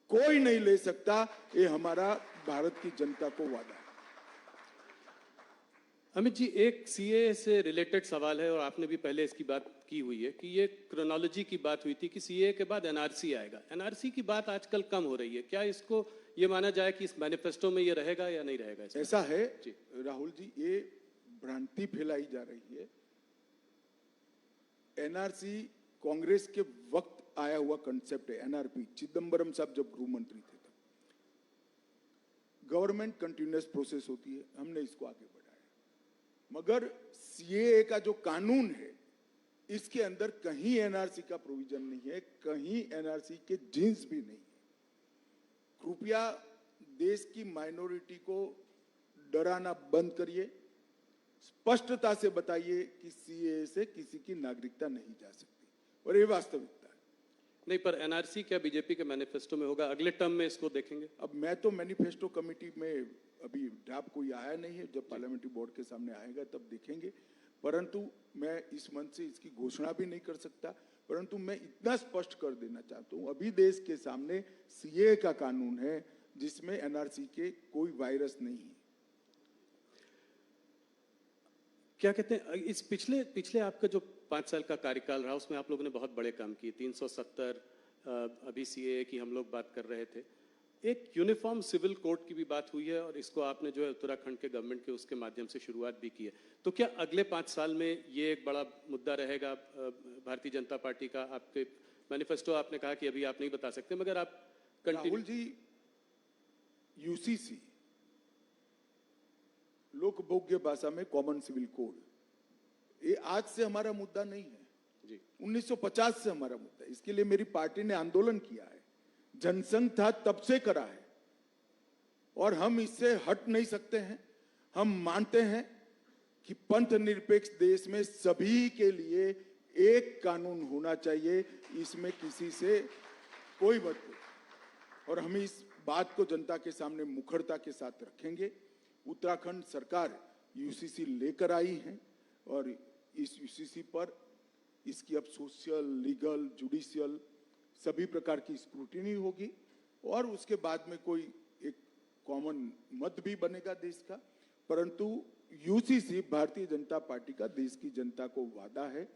कोई नहीं ले सकता। ये हमारा भारत की जनता को वादा है। अमित जी, एक सीए से रिलेटेड सवाल है और आपने भी पहले इसकी बात की हुई है कि ये क्रोनोलॉजी की बात हुई थी कि सीए के बाद एनआरसी आएगा। एनआरसी की बात आजकल कम हो रही है, क्या इसको ये माना जाए कि इस मैनिफेस्टो में ये रहेगा या नहीं रहेगा? ऐसा है राहुल जी, ये भ्रांति फैलाई जा रही है। एनआरसी कांग्रेस के वक्त आया हुआ कंसेप्ट है। एनआरपी चिदंबरम साहब जब गृह मंत्री थे तब। गवर्नमेंट कंटिन्यूअस प्रोसेस होती है, हमने इसको आगे बढ़ाया। मगर सीएए का जो कानून है इसके अंदर कहीं एनआरसी का प्रोविजन नहीं है, कहीं एनआरसी के जिन्स भी नहीं है। कृपया देश की माइनॉरिटी को डराना बंद करिए। स्पष्टता से बताइए कि सीएए से किसी की नागरिकता नहीं जा सकती और ये वास्तविकता है। नहीं, पर एनआरसी क्या बीजेपी के मैनिफेस्टो में होगा? अगले टर्म में इसको देखेंगे। अब मैं तो मैनिफेस्टो कमेटी में अभी ड्राफ्ट कोई आया नहीं है, जब पार्लियामेंट्री बोर्ड के सामने आएगा तब देखेंगे। परंतु मैं इस मंच से इसकी घोषणा भी नहीं कर सकता, परंतु मैं इतना स्पष्ट कर देना चाहता हूं, अभी देश के सामने सीए का कानून है जिसमें एनआरसी के कोई वायरस नहीं है। क्या कहते हैं, इस पिछले आपका जो 5 साल का कार्यकाल रहा उसमें आप लोगों ने बहुत बड़े काम किए। 370 अभी सीएए की हम लोग बात कर रहे थे। एक यूनिफॉर्म सिविल कोड की भी बात हुई है और इसको आपने जो है उत्तराखंड के गवर्नमेंट के उसके माध्यम से शुरुआत भी की है। तो क्या अगले 5 साल में ये एक बड़ा मुद्दा रहेगा भारतीय जनता पार्टी का? आपके मैनिफेस्टो आपने कहा कि अभी आप नहीं बता सकते, मगर आप राहुल जी, यूसीसी लोकभोग्य भाषा में कॉमन सिविल कोड, ये आज से हमारा मुद्दा नहीं है जी। 1950 से हमारा मुद्दा है। इसके लिए मेरी पार्टी ने आंदोलन किया है, जनसंघ था तब से करा है और हम इससे हट नहीं सकते हैं। हम मानते हैं कि पंथ निरपेक्ष देश में सभी के लिए एक कानून होना चाहिए, इसमें किसी से कोई मतभेद। और हम इस बात को जनता के सामने मुखरता के साथ रखेंगे। उत्तराखंड सरकार यूसीसी लेकर आई है और इस यूसीसी पर इसकी अब सोशल, लीगल, जुडिशियल सभी प्रकार की स्क्रूटिनी होगी और उसके बाद में कोई एक कॉमन मत भी बनेगा देश का। परंतु यूसीसी भारतीय जनता पार्टी का देश की जनता को वादा है।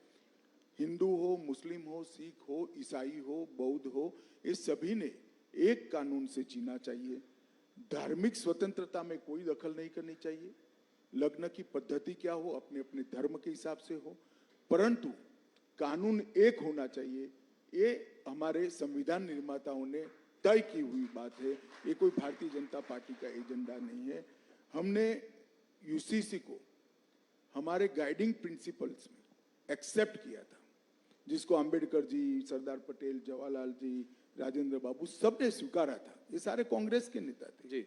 हिंदू हो, मुस्लिम हो, सिख हो, ईसाई हो, बौद्ध हो, ये सभी ने एक कानून से जीना चाहिए। धार्मिक स्वतंत्रता में कोई दखल नहीं करनी चाहिए। लग्न की पद्धति क्या हो, अपने अपने धर्म के हिसाब से हो, परंतु कानून एक होना चाहिए। ये हमारे संविधान निर्माताओं ने तय की हुई बात है। ये कोई भारतीय जनता पार्टी का एजेंडा नहीं है। हमने यूसीसी को हमारे गाइडिंग प्रिंसिपल्स में एक्सेप्ट किया था, जिसको अंबेडकर जी, सरदार पटेल, जवाहरलाल जी, राजेंद्र बाबू सबने स्वीकारा था। ये सारे कांग्रेस के नेता थे जी,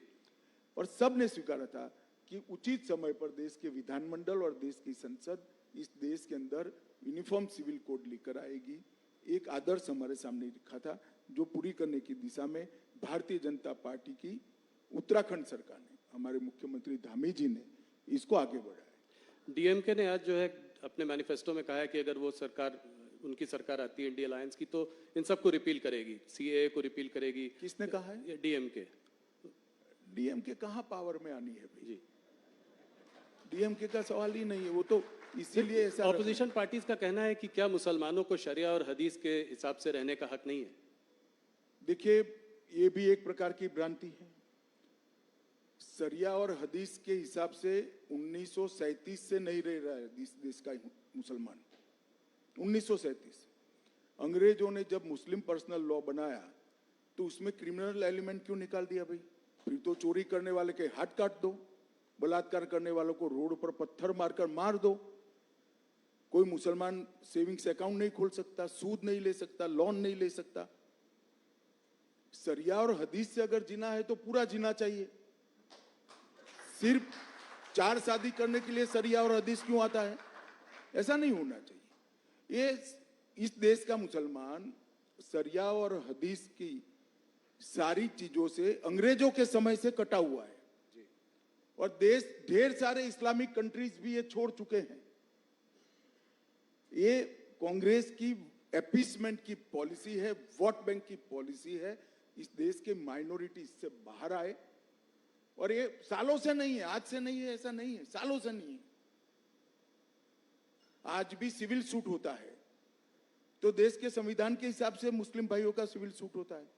और सबने स्वीकारा था कि उचित समय पर देश के विधानमंडल और देश की संसद इस देश के अंदर यूनिफॉर्म सिविल कोड लेकर आएगी। एक आदर्श हमारे सामने रखा था, जो पूरी करने की दिशा में भारतीय जनता पार्टी की उत्तराखंड सरकार ने, हमारे मुख्यमंत्री धामी जी ने इसको आगे बढ़ाया। डीएमके ने आज जो है अपने मैनिफेस्टो में कहा है कि अगर वो सरकार, उनकी सरकार आती है इंडिया अलायंस की, तो इन सबको रिपील करेगी, सीएए को रिपील करेगी। किसने कहा है? डीएमके। डीएमके कहाँ पावर में आनी है भाई? जी, डीएमके का सवाल ही नहीं है। वो तो इसीलिए ऐसा ऑपोजिशन पार्टीज का कहना है कि क्या मुसलमानों को शरिया और हदीस के हिसाब से रहने का हक नहीं है? देखिए, ये भी एक प्रकार की भ्रांति है। शरिया और हदीस के हिसाब से 1937 से नहीं रह रहा है इस देश का मुसलमान। 1937 अंग्रेजों ने जब मुस्लिम पर्सनल लॉ बनाया तो उसमें क्रिमिनल एलिमेंट क्यों निकाल दिया भाई? फिर तो चोरी करने वाले के हाथ काट दो, बलात्कार करने वालों को रोड पर पत्थर मारकर मार दो। कोई मुसलमान सेविंग्स अकाउंट नहीं खोल सकता, सूद नहीं ले सकता, लोन नहीं ले सकता। शरिया और हदीस से अगर जीना है तो पूरा जीना चाहिए। सिर्फ 4 शादी करने के लिए शरिया और हदीस क्यों आता है? ऐसा नहीं होना चाहिए। ये इस देश का मुसलमान शरिया और हदीस की सारी चीजों से अंग्रेजों के समय से कटा हुआ है और देश ढेर सारे इस्लामिक कंट्रीज भी ये छोड़ चुके हैं। ये कांग्रेस की एपीसमेंट की पॉलिसी है, वोट बैंक की पॉलिसी है। इस देश के माइनॉरिटी इससे बाहर आए और ये सालों से नहीं है, आज से नहीं है, ऐसा नहीं है, सालों से नहीं है। आज भी सिविल सूट होता है तो देश के संविधान के हिसाब से मुस्लिम भाइयों का सिविल सूट होता है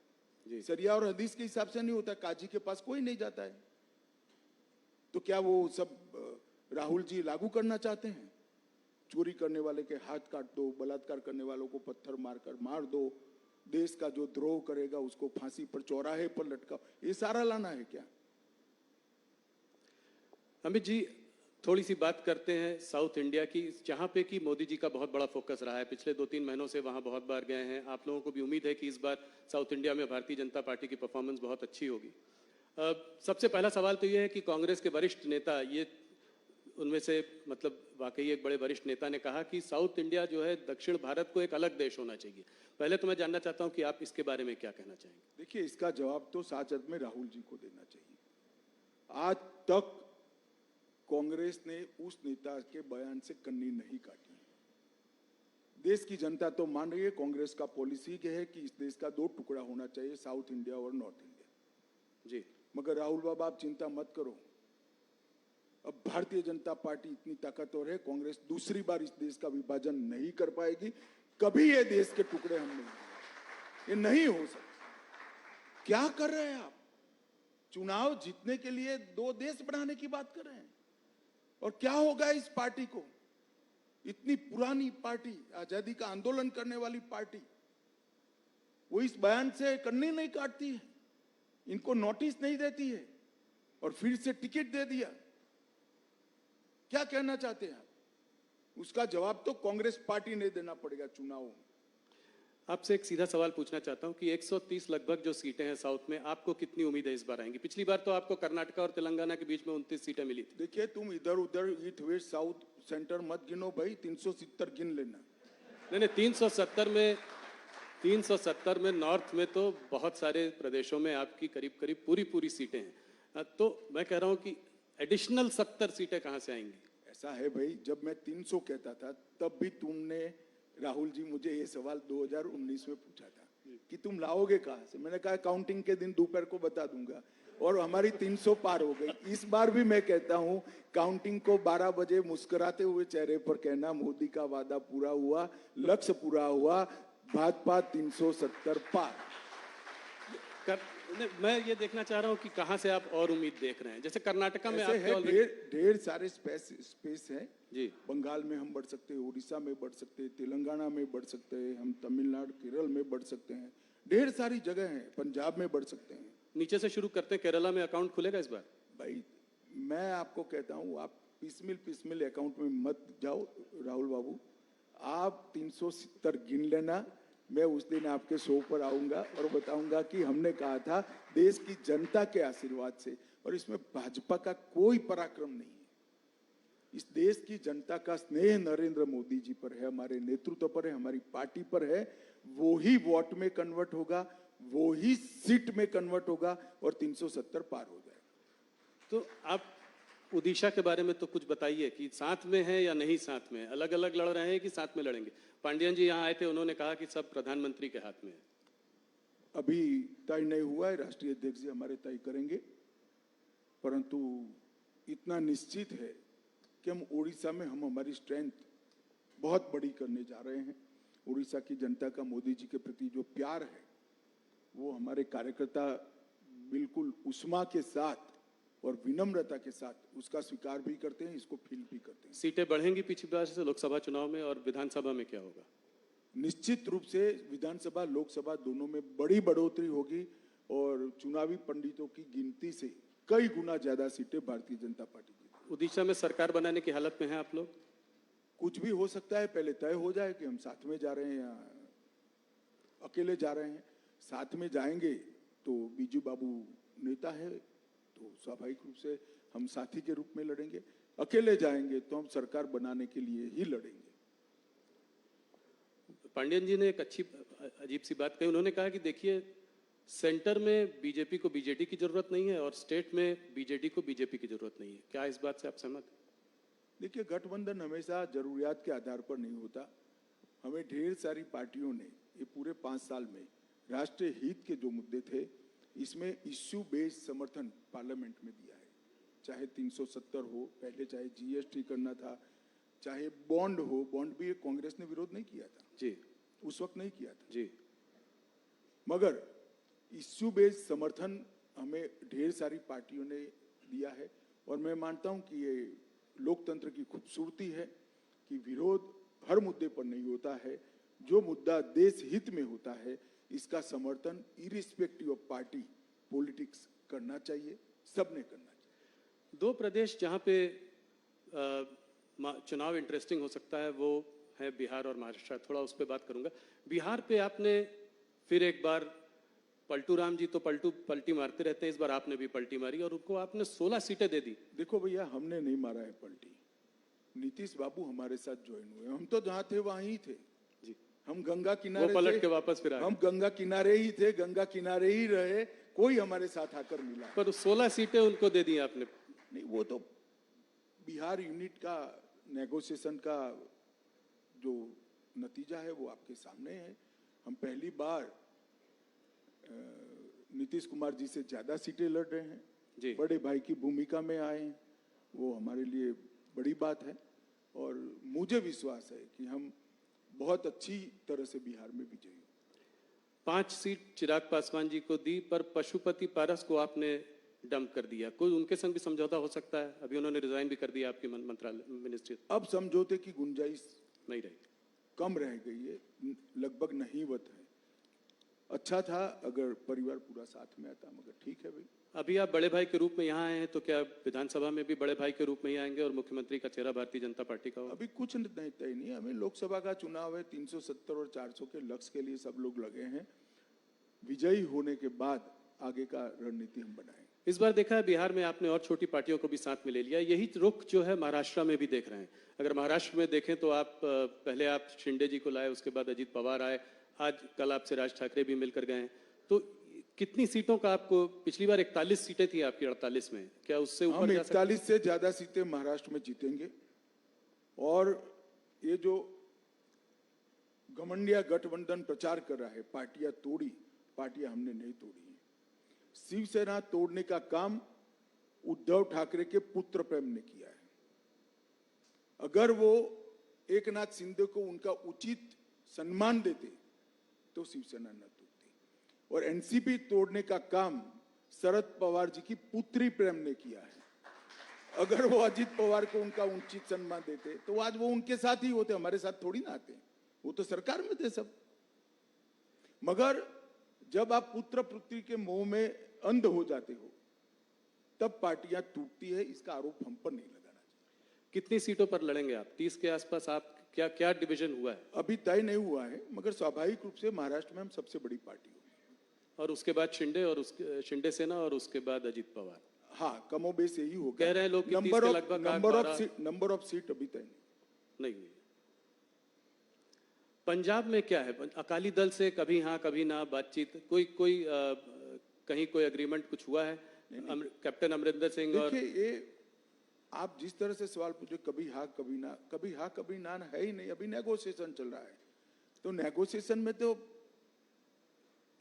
जी। शरिया और हदीस के हिसाब से नहीं होता। काजी के पास कोई नहीं जाता है। तो क्या वो सब राहुल जी लागू करना चाहते हैं? चोरी करने वाले के हाथ काट दो, बलात्कार करने वालों को पत्थर मारकर मार दो, देश का जो द्रोह करेगा उसको फांसी पर, चौराहे पर लटकाओ, ये सारा लाना है क्या? अमित जी, थोड़ी सी बात करते हैं साउथ इंडिया की, जहां पे कि मोदी जी का बहुत बड़ा फोकस रहा है। पिछले 2-3 महीनों से वहां बहुत बार गए हैं। आप लोगों को भी उम्मीद है कि इस बार साउथ इंडिया में भारतीय जनता पार्टी की परफॉर्मेंस बहुत अच्छी होगी। सबसे पहला सवाल तो ये है कि कांग्रेस के वरिष्ठ नेता, ये उनमें से मतलब वाकई एक बड़े वरिष्ठ नेता ने कहा कि साउथ इंडिया जो है दक्षिण भारत को एक अलग देश होना चाहिए। पहले तो मैं जानना चाहता हूं कि आप इसके बारे में क्या कहना चाहेंगे? देखिए, इसका जवाब तो सच अर्थ में राहुल जी को देना चाहिए। आज तक कांग्रेस ने उस नेता के बयान से कन्नी नहीं काटी। देश की जनता तो मान रही है, कांग्रेस का पॉलिसी है कि इस देश का 2 टुकड़ा होना चाहिए, साउथ इंडिया और नॉर्थ इंडिया जी। मगर राहुल बाबा, आप चिंता मत करो। अब भारतीय जनता पार्टी इतनी ताकतवर है, कांग्रेस दूसरी बार इस देश का विभाजन नहीं कर पाएगी। कभी ये देश के टुकड़े हम नहीं, ये नहीं हो सकता। क्या कर रहे हैं आप? चुनाव जीतने के लिए 2 देश बनाने की बात कर रहे हैं। और क्या होगा इस पार्टी को? इतनी पुरानी पार्टी, आजादी का आंदोलन करने वाली पार्टी, वो इस बयान से कन्नी नहीं काटती है, इनको नोटिस नहीं देती है और फिर से टिकट दे दिया। क्या कहना चाहते हैं आप? उसका जवाब तो कांग्रेस पार्टी ने देना पड़ेगा चुनावों में। आपसे एक सीधा सवाल पूछना चाहता हूं कि 130 लगभग जो सीटें हैं साउथ में, आपको कितनी उम्मीद है इस बार आएंगी? पिछली बार तो आपको कर्नाटका और तेलंगाना के बीच में 29 सीटें मिली थी। देखिए, तुम इधर उधर ईस्ट वेस्ट साउथ सेंटर मत गिनो भाई, 370 गिन लेना। नहीं, 370 में नॉर्थ में तो बहुत सारे प्रदेशों में आपकी करीब करीब पूरी पूरी सीटें हैं। तो मैं कह रहा हूं कि एडिशनल 70 सीटें कहां से आएंगी? ऐसा है भाई, जब मैं 300 कहता था तब भी तुमने, राहुल जी, मुझे ये सवाल 2019 में पूछा था कि तुम लाओगे कहां से। मैंने कहा काउंटिंग के दिन दोपहर को बता दूंगा, और हमारी 300 पार हो गई। इस बार भी मैं कहता हूं काउंटिंग को 12 बजे मुस्कुराते हुए चेहरे पर कहना, मोदी का वादा पूरा हुआ, लक्ष्य पूरा हुआ, भाजपा 370 पार। मैं ये देखना चाह रहा हूं कि कहां से आप और उम्मीद देख रहे हैं। जैसे कर्नाटका में ऐसे आपके है, ऑलरेडी ढेर सारे स्पेस है जी। बंगाल में हम बढ़ सकते हैं, उड़ीसा में बढ़ सकते हैं, तेलंगाना में बढ़ सकते हैं, हम तमिलनाडु केरल में बढ़ सकते हैं, ढेर सारी जगह है, पंजाब में बढ़ सकते हैं। नीचे से शुरू करते हैं, केरला में अकाउंट खुलेगा इस बार? भाई मैं आपको कहता हूं, आप पिसमिल अकाउंट में मत जाओ राहुल बाबू। आप 370 गिन लेना, मैं उस दिन आपके शो पर आऊंगा और बताऊंगा कि हमने कहा था देश की जनता के आशीर्वाद से, और इसमें भाजपा का कोई पराक्रम नहीं है। इस देश की जनता का स्नेह नरेंद्र मोदी जी पर है, हमारे नेतृत्व पर है, हमारी पार्टी पर है। वो ही वोट में कन्वर्ट होगा, वो ही सीट में कन्वर्ट होगा, और 370 पार हो जाएगा। तो आप ओडिशा के बारे में तो कुछ बताइए कि साथ में है या नहीं साथ में, अलग अलग लड़ रहे हैं कि साथ में लड़ेंगे? पांडियन जी यहाँ आए थे, उन्होंने कहा कि सब प्रधानमंत्री के हाथ में है। अभी तय नहीं हुआ है, राष्ट्रीय अध्यक्ष जी हमारे तय करेंगे, परंतु इतना निश्चित है कि हम उड़ीसा में हमारी स्ट्रेंथ बहुत बड़ी करने जा रहे हैं। उड़ीसा की जनता का मोदी जी के प्रति जो प्यार है, वो हमारे कार्यकर्ता बिल्कुल उष्मा के साथ और विनम्रता के साथ उसका स्वीकार भी करते हैं, इसको फील भी करते हैं। सीटें बढ़ेंगी पिछली बार से लोकसभा चुनाव में, और विधानसभा में क्या होगा? निश्चित रूप से विधानसभा लोकसभा दोनों में बड़ी बढ़ोतरी होगी, और चुनावी पंडितों की गिनती से कई गुना ज्यादा सीटें भारतीय जनता पार्टी की। ओडिशा में सरकार बनाने की हालत में हैं आप लोग? कुछ भी हो सकता है, पहले तय हो जाए कि हम साथ में जा रहे हैं या अकेले जा रहे हैं। साथ में जाएंगे तो बीजू बाबू नेता है, तो स्वाभाविक रूप से हम साथी के रूप में लड़ेंगे। अकेले जाएंगे तो हम सरकार बनाने के लिए ही लड़ेंगे। पांडियन जी ने एक अच्छी अजीब सी बात कही। उन्होंने कहा कि देखिए, सेंटर में बीजेपी को बीजेडी की जरूरत नहीं है और स्टेट में बीजेडी को बीजेपी की जरूरत नहीं है। क्या इस बात से आप सहमत हैं? देखिए, गठबंधन हमेशा जरूरियात के आधार पर नहीं होता। हमें ढेर सारी पार्टियों ने ये पूरे 5 साल में राष्ट्रीय हित के जो मुद्दे थे, इसमें इश्यू बेस्ड समर्थन पार्लियामेंट में दिया है। चाहे 370 हो, पहले चाहे जीएसटी करना था, चाहे बॉन्ड हो, बॉन्ड भी कांग्रेस ने विरोध नहीं किया था जी, उस वक्त नहीं किया था जी। मगर इश्यू बेस्ड समर्थन हमें ढेर सारी पार्टियों ने दिया है, और मैं मानता हूं कि ये लोकतंत्र की खूबसूरती है कि विरोध हर मुद्दे पर नहीं होता है। जो मुद्दा देश हित में होता है, इसका समर्थन इरिस्पेक्टिव ऑफ पार्टी पॉलिटिक्स करना चाहिए, सबने करना चाहिए। 2 प्रदेश जहां पे चुनाव इंटरेस्टिंग हो सकता है वो है बिहार और महाराष्ट्र। थोड़ा उस पर बात करूंगा। बिहार पे आपने फिर एक बार, पलटू राम जी तो पलटी मारते रहते हैं, इस बार आपने भी पलटी मारी और उनको आपने 16 सीटें दे दी। देखो भैया, हमने नहीं मारा है पलटी, नीतीश बाबू हमारे साथ ज्वाइन हुए। हम तो जहां थे वहीं ही थे जी। हम गंगा किनारे वो पलट थे, के वापस फिर आ गए। हम गंगा किनारे ही थे, गंगा किनारे ही रहे, कोई हमारे साथ आकर मिला पर 16 सीटें उनको दे दी आपने। नहीं। वो तो बिहार यूनिट का नेगोशिएशन का जो नतीजा है वो आपके सामने है। हम पहली बार नीतीश कुमार जी से ज्यादा सीटें लड़ रहे हैं जी। बड़े भाई की भूमिका में आए हैं, वो हमारे लिए बड़ी बात है, और मुझे विश्वास है कि हम बहुत अच्छी तरह से बिहार में विजयी होंगे। 5 सीट चिराग पासवान जी को दी, पर पशुपति पारस को आपने डंप कर दिया। कोई उनके संग भी समझौता हो सकता है? अभी उन्होंने रिजाइन भी कर दिया आपकी मंत्रालय मिनिस्ट्री। अब समझौते की गुंजाइश नहीं रही, कम रह गई है, लगभग नहींवत है। अच्छा था अगर परिवार पूरा साथ में आता, मगर ठीक है भाई। अभी आप बड़े भाई के रूप में यहाँ आए हैं, तो क्या विधानसभा में भी बड़े भाई के रूप में ही आएंगे और मुख्यमंत्री का चेहरा भारतीय जनता पार्टी का होगा? अभी कुछ नहीं तय नहीं है। हमें लोकसभा का चुनाव है, 370 और 400 के लक्ष्य के लिए सब लोग लगे हैं। विजयी होने के बाद आगे का रणनीति हम बनाएंगे। इस बार देखा है बिहार में आपने और छोटी पार्टियों को भी साथ में ले लिया, यही रुख जो है महाराष्ट्र में भी देख रहे हैं। अगर महाराष्ट्र में देखें तो आप पहले आप शिंदे जी को लाए, उसके बाद अजीत पवार आए, आज कल आपसे राज ठाकरे भी मिलकर गए हैं। तो कितनी सीटों का आपको, पिछली बार 41 सीटें थी आपकी 48 में, क्या उससे ऊपर हम जा सकते हैं? 41 से ज्यादा सीटें महाराष्ट्र में जीतेंगे। और ये जो घमंडिया गठबंधन प्रचार कर रहा है, पार्टियां तोड़ी, पार्टियां हमने नहीं तोड़ी है। शिवसेना तोड़ने का काम उद्धव ठाकरे के पुत्र प्रेम ने किया है। अगर वो एकनाथ शिंदे को उनका उचित सम्मान देते तो शिवसेना न तोड़ती। और एनसीपी तोड़ने का काम शरद पवार जी की पुत्री प्रेम ने किया है। अगर वो अजीत पवार को उनका उचित सम्मान देते तो आज वो उनके साथ ही होते, हमारे साथ थोड़ी ना आते। वो तो सरकार में थे सब। मगर जब आप पुत्र पुत्री के मोह में अंध हो जाते हो तब पार्टियां टूटती है। इसका आरोप हम पर नहीं लगाना चाहिए। कितनी सीटों पर लड़ेंगे आप? 30 के आसपास आप, क्या क्या डिवीजन हुआ है? अभी तय नहीं हुआ है, मगर स्वाभाविक रूप से महाराष्ट्र में हम सबसे बड़ी पार्टी होगी। और उसके बाद शिंदे, और उसके शिंदे सेना, और उसके बाद अजीत पवार। हाँ, कमोबेश यही होगा। कह रहे हैं लोग कि 30 के लगभग नंबर ऑफ सीट अभी तय नहीं हुई। पंजाब में क्या है? अकाली दल से कभी हाँ कभी ना बातचीत, कोई कहीं कोई एग्रीमेंट कुछ हुआ है? कैप्टन अमरिंदर सिंह और देखिए, ये आप जिस तरह से सवाल पूछे, कभी हाँ कभी ना है ही नहीं। अभी नेगोशिएशन चल रहा है। तो नेगोशिएशन में तो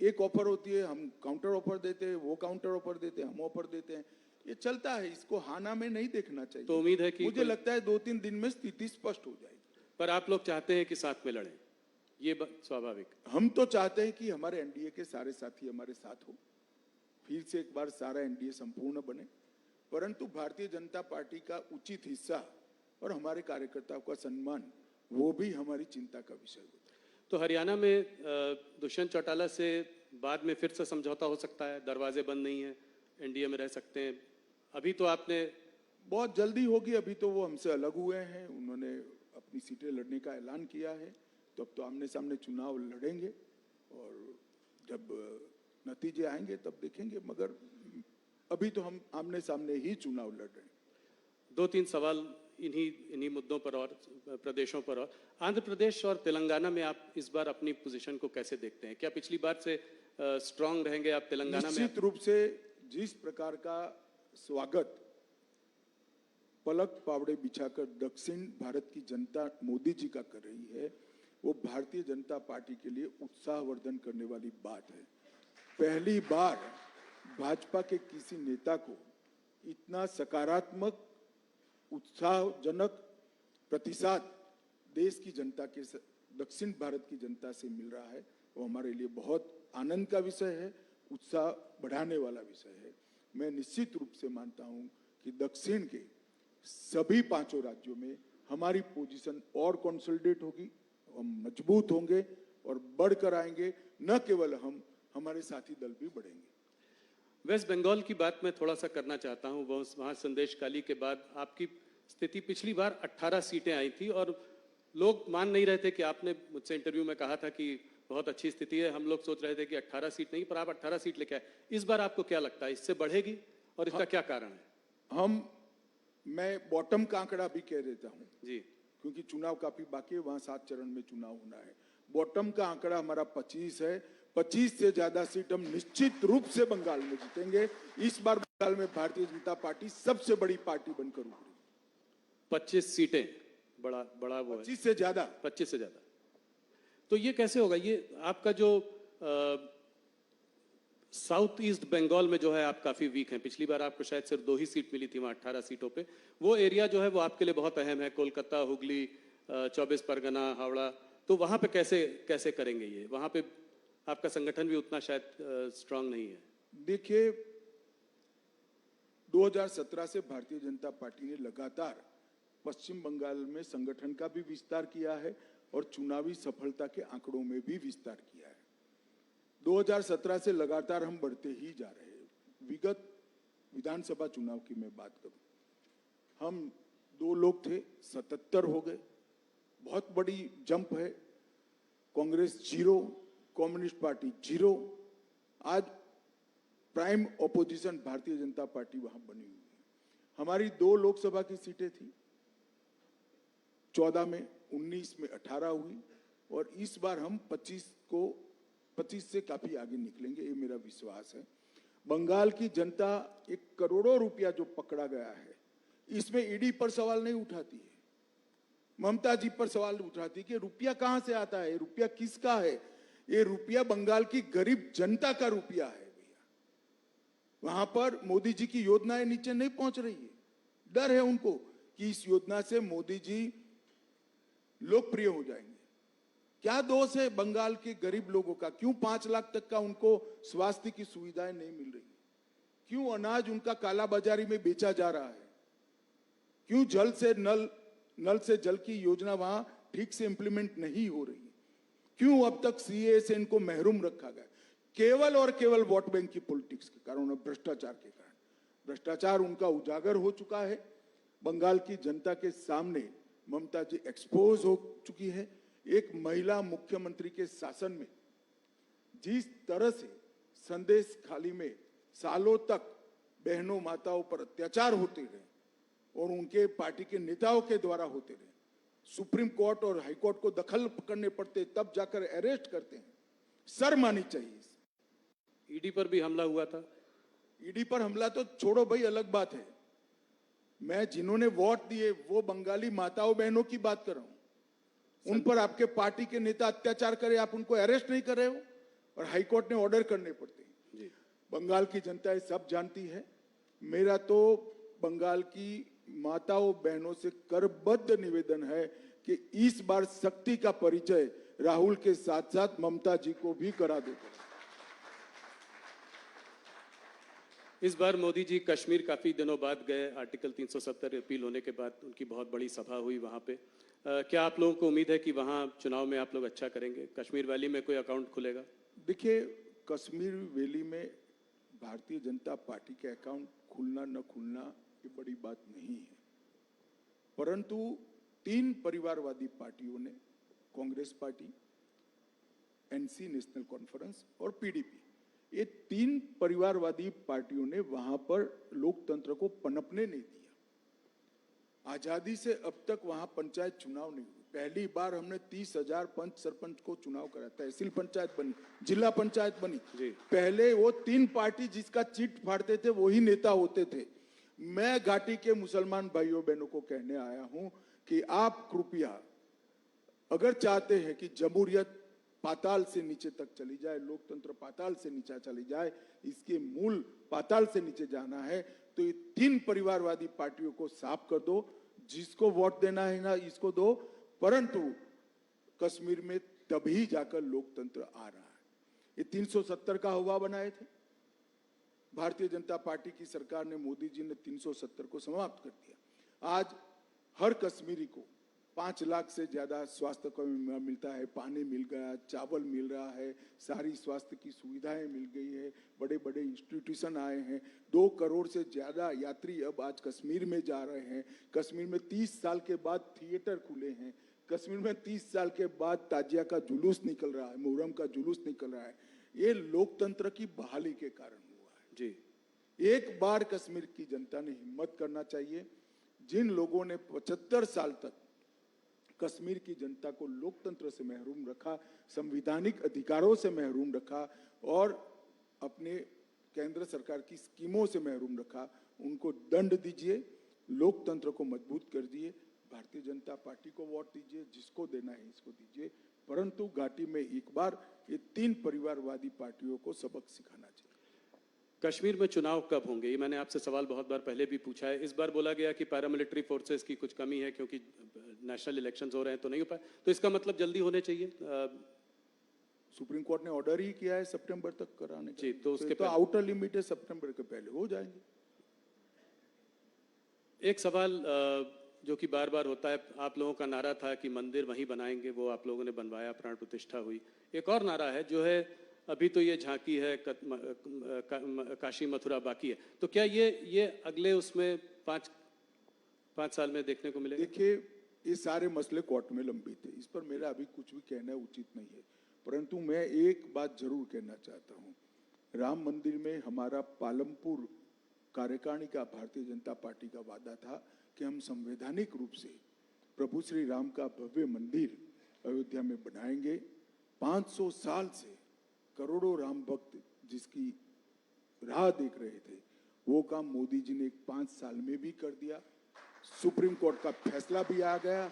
एक ऑफर होती है, हम काउंटर ऑफर देते हैं, वो काउंटर ऑफर देते हैं, हम ऑफर देते हैं। ये चलता है, इसको हाना में नहीं देखना चाहिए। तो उम्मीद है कि मुझे लगता है 2-3 दिन में स्थिति स्पष्ट हो जाएगी। पर आप लोग चाहते हैं कि साथ में लड़ें, ये स्वाभाविक। हम तो चाहते हैं कि हमारे एनडीए के सारे साथी हमारे साथ हो, फिर से एक बार सारा एनडीए संपूर्ण बने। परंतु भारतीय जनता पार्टी का उचित हिस्सा और हमारे कार्यकर्ताओं का सम्मान, वो भी हमारी चिंता का विषय होता है। तो हरियाणा में दुष्यंत चौटाला से बाद में फिर से समझौता हो सकता है? दरवाजे बंद नहीं है, एनडीए में रह सकते हैं। अभी तो आपने, बहुत जल्दी होगी। अभी तो वो हमसे अलग हुए हैं, उन्होंने अपनी सीटें लड़ने का ऐलान किया है। तो अब तो आमने सामने चुनाव लड़ेंगे और जब नतीजे आएंगे तब देखेंगे। मगर अभी तो हम आमने सामने ही चुनाव लड़ रहे हैं। 2-3 सवाल इन्हीं मुद्दों पर और प्रदेशों पर। और आंध्र प्रदेश और तेलंगाना में आप इस बार अपनी पोजीशन को कैसे देखते हैं? क्या पिछली बार से स्ट्रांग रहेंगे आप तेलंगाना में? निश्चित रूप से जिस प्रकार का स्वागत पलक पावड़े बिछाकर दक्षिण भारत की जनता मोदी जी का कर रही है, वो भारतीय जनता पार्टी के लिए उत्साहवर्धन करने वाली बात है। पहली बार भाजपा के किसी नेता को इतना सकारात्मक उत्साहजनक प्रतिसाद देश की जनता के, दक्षिण भारत की जनता से मिल रहा है। वो हमारे लिए बहुत आनंद का विषय है, उत्साह बढ़ाने वाला विषय है। मैं निश्चित रूप से मानता हूं कि दक्षिण के सभी 5 राज्यों में हमारी पोजीशन और कंसोलिडेट होगी, हम मजबूत होंगे और बढ़कर आएंगे। न केवल हम, हमारे साथी दल भी बढ़ेंगे। वेस्ट बंगाल की बात मैं थोड़ा सा करना चाहता हूं। वहां संदेश काली के बाद आपकी स्थिति, पिछली बार 18 सीटें आई थी और लोग मान नहीं रहे थे कि आपने मुझसे इंटरव्यू में कहा था कि बहुत अच्छी स्थिति है। हम लोग सोच रहे थे कि 18 सीट नहीं, पर आप 18 सीट लेके आए। इस बार आपको क्या लगता है, इससे बढ़ेगी और इसका क्या कारण है? मैं बॉटम का आंकड़ा भी कह देता हूं जी, क्योंकि चुनाव काफी बाकी है, वहां 7 चरण में चुनाव होना है। बॉटम का आंकड़ा हमारा 25 है। 25 से ज्यादा सीट हम निश्चित रूप से बंगाल में जीतेंगे। इस बार बंगाल में भारतीय जनता पार्टी सबसे बड़ी पार्टी बनकर उभरी। 25 सीटें, बड़ा वो है। 25 से ज्यादा। 25 से ज्यादा। तो ये कैसे होगा? ये आपका जो साउथ ईस्ट बंगाल में जो है आप काफी वीक हैं। पिछली बार आपको शायद सिर्फ 2 ही सीट मिली थी वहां 18 सीटों पे। वो एरिया जो है वो आपके लिए बहुत अहम है, कोलकाता, हुगली, 24 परगना, हावड़ा। तो वहां पे कैसे करेंगे ये? वहां पे आपका संगठन भी उतना शायद स्ट्रांग नहीं है। देखिए, 2017 से भारतीय जनता पार्टी ने लगातार पश्चिम बंगाल में संगठन का भी विस्तार किया है और चुनावी सफलता के आंकड़ों में भी विस्तार किया है। 2017 से लगातार हम बढ़ते ही जा रहे हैं। विगत विधानसभा चुनाव की मैं बात करूं, हम 2 लोग थे, 77 हो गए। बहुत बड़ी जंप है। Congress 0, communist party 0। आज prime opposition Bharatiya Janata party वहां बनी हुई है। हमारी 2 लोकसभा की सीटें थी, 14 में, 19 में 18 हुई, और इस बार हम 25 से काफी आगे निकलेंगे, ये मेरा विश्वास है। बंगाल की जनता एक करोड़ों रुपया जो पकड़ा गया है, इसमें ईडी पर सवाल नहीं उठाती है, ममता जी पर सवाल उठाती है कि रुपया कहां से आता है, रुपया किसका है। ये रुपया बंगाल की गरीब जनता का रुपया है भैया। वहां पर मोदी जी की योजनाएं नीचे नहीं पहुंच रही है। डर है उनको कि इस योजना से मोदी जी लोकप्रिय हो जाएंगे। क्या दोष है बंगाल के गरीब लोगों का? क्यों 5 लाख तक का उनको स्वास्थ्य की सुविधाएं नहीं मिल रही? क्यों अनाज उनका काला बाजारी में बेचा जा रहा है? क्यों नल से जल की योजना वहां ठीक से इंप्लीमेंट नहीं हो रही? क्यों अब तक सीए से इनको महरूम रखा गया? केवल और केवल वोट बैंक की पॉलिटिक्स के कारण और भ्रष्टाचार के कारण। भ्रष्टाचार उनका उजागर हो चुका है। बंगाल की जनता के सामने ममता जी एक्सपोज हो चुकी है। एक महिला मुख्यमंत्री के शासन में जिस तरह से संदेश खाली में सालों तक बहनों माताओं पर अत्याचार होते रहे और उनके पार्टी के नेताओं के द्वारा होते रहे, सुप्रीम कोर्ट और हाई कोर्ट को दखल करने पड़ते, तब जाकर अरेस्ट करते हैं। शर्म आनी चाहिए। ईडी पर भी हमला हुआ था। ईडी पर हमला तो छोड़ो भाई, अलग बात है। मैं जिन्होंने वोट दिए वो बंगाली माताओं बहनों की बात कर रहा हूं। उन पर आपके पार्टी के नेता अत्याचार करे, आप उनको अरेस्ट नहीं कर रहे हो और हाईकोर्ट ने ऑर्डर करने पड़ते हैं। जी। बंगाल की जनता ये सब जानती है। मेरा तो बंगाल की माताओं बहनों से करबद्ध निवेदन है कि इस बार शक्ति का परिचय राहुल के साथ साथ ममता जी को भी करा दो। इस बार मोदी जी कश्मीर काफी दिनों बाद गए। आर्टिकल 370 अपील होने के बाद उनकी बहुत बड़ी सभा हुई वहां पे। क्या आप लोगों को उम्मीद है कि वहां चुनाव में आप लोग अच्छा करेंगे? कश्मीर वैली में कोई अकाउंट खुलेगा? देखिए, कश्मीर वैली में भारतीय जनता पार्टी के अकाउंट खुलना न खुलना ये बड़ी बात नहीं है, परंतु 3 परिवारवादी पार्टियों ने, Congress party, NC national conference और पीडीपी, ये 3 परिवारवादी पार्टियों ने वहां पर लोकतंत्र को पनपने नहीं दिया। आजादी से अब तक वहां पंचायत चुनाव नहीं हुए। पहली बार हमने 30,000 पंच सरपंच को चुनाव करा, तहसील पंचायत बनी, जिला पंचायत बनी। पहले वो 3 पार्टी जिसका चिट फाड़ते थे वही नेता होते थे। मैं घाटी के मुसलमान भाइयों बहनों को कहने आया हूं कि आप कृपया अगर चाहते हैं कि जमहूरियत पाताल से नीचे तक चली जाए, लोकतंत्र पाताल से नीचे चली जाए, इसके मूल पाताल से नीचे जाना है, तो ये 3 परिवारवादी पार्टियों को साफ कर दो। जिसको वोट देना है ना इसको दो, परंतु कश्मीर में तभी जाकर लोकतंत्र आ रहा है। ये 370 का हवा बनाए थे भारतीय जनता पार्टी की सरकार ने, मोदी जी ने 370 को समाप्त कर दिया। आज हर कश्मीरी को 5 लाख से ज्यादा स्वास्थ्य को मिलता है, पानी मिल गया, चावल मिल रहा है, सारी स्वास्थ्य की सुविधाएं मिल गई है, बड़े बड़े इंस्टीट्यूशन आए हैं। 2 करोड़ से ज्यादा यात्री अब आज कश्मीर में जा रहे हैं। कश्मीर में 30 साल के बाद थिएटर खुले हैं। कश्मीर में 30 साल के बाद ताजिया का जुलूस निकल रहा है, मुहर्रम का जुलूस निकल रहा है। ये लोकतंत्र की बहाली के कारण हुआ है। जी, एक बार कश्मीर की जनता ने हिम्मत करना चाहिए। जिन लोगों ने 75 साल तक कश्मीर की जनता को लोकतंत्र से महरूम रखा, संवैधानिक अधिकारों से महरूम रखा और अपने केंद्र सरकार की स्कीमों से महरूम रखा, उनको दंड दीजिए, लोकतंत्र को मजबूत कर दिए। भारतीय जनता पार्टी को वोट दीजिए, जिसको देना है इसको दीजिए, परंतु घाटी में एक बार ये 3 परिवारवादी पार्टियों को सबक सिखाना चाहिए। कश्मीर में चुनाव कब होंगे? ये मैंने आपसे सवाल बहुत बार पहले भी पूछा है। इस बार बोला गया कि पैरामिलिट्री फोर्सेस की कुछ कमी है क्योंकि नेशनल इलेक्शंस हो रहे हैं तो नहीं हो पाए, तो इसका मतलब जल्दी होने चाहिए। सुप्रीम कोर्ट ने ऑर्डर ही किया है सितंबर तक कराने का। जी, तो उसके तो आउटर लिमिट है, सितंबर के पहले हो जाएंगे। एक सवाल जो कि बार बार होता है, आप लोगों का नारा था कि मंदिर वहीं बनाएंगे, वो आप लोगों ने बनवाया, प्राण प्रतिष्ठा हुई। एक और नारा है जो है अभी तो ये झांकी है, काशी मथुरा बाकी है, तो क्या ये अगले उसमें 5 साल में देखने को मिलेगा? देखिए, ये सारे मसले कोर्ट में लंबित है, इस पर मेरा अभी कुछ भी कहना उचित नहीं है, परंतु मैं एक बात जरूर कहना चाहता हूं। राम मंदिर में हमारा पालमपुर कार्यकारिणी का भारतीय जनता पार्टी का वादा था कि हम संवैधानिक रूप से प्रभु श्री राम का भव्य मंदिर अयोध्या में बनाएंगे। 500 साल से करोड़ों राम भक्त जिसकी राह देख रहे थे, वो काम मोदी जी ने 5 साल में भी कर दिया। सुप्रीम कोर्ट का फैसला भी आ गया,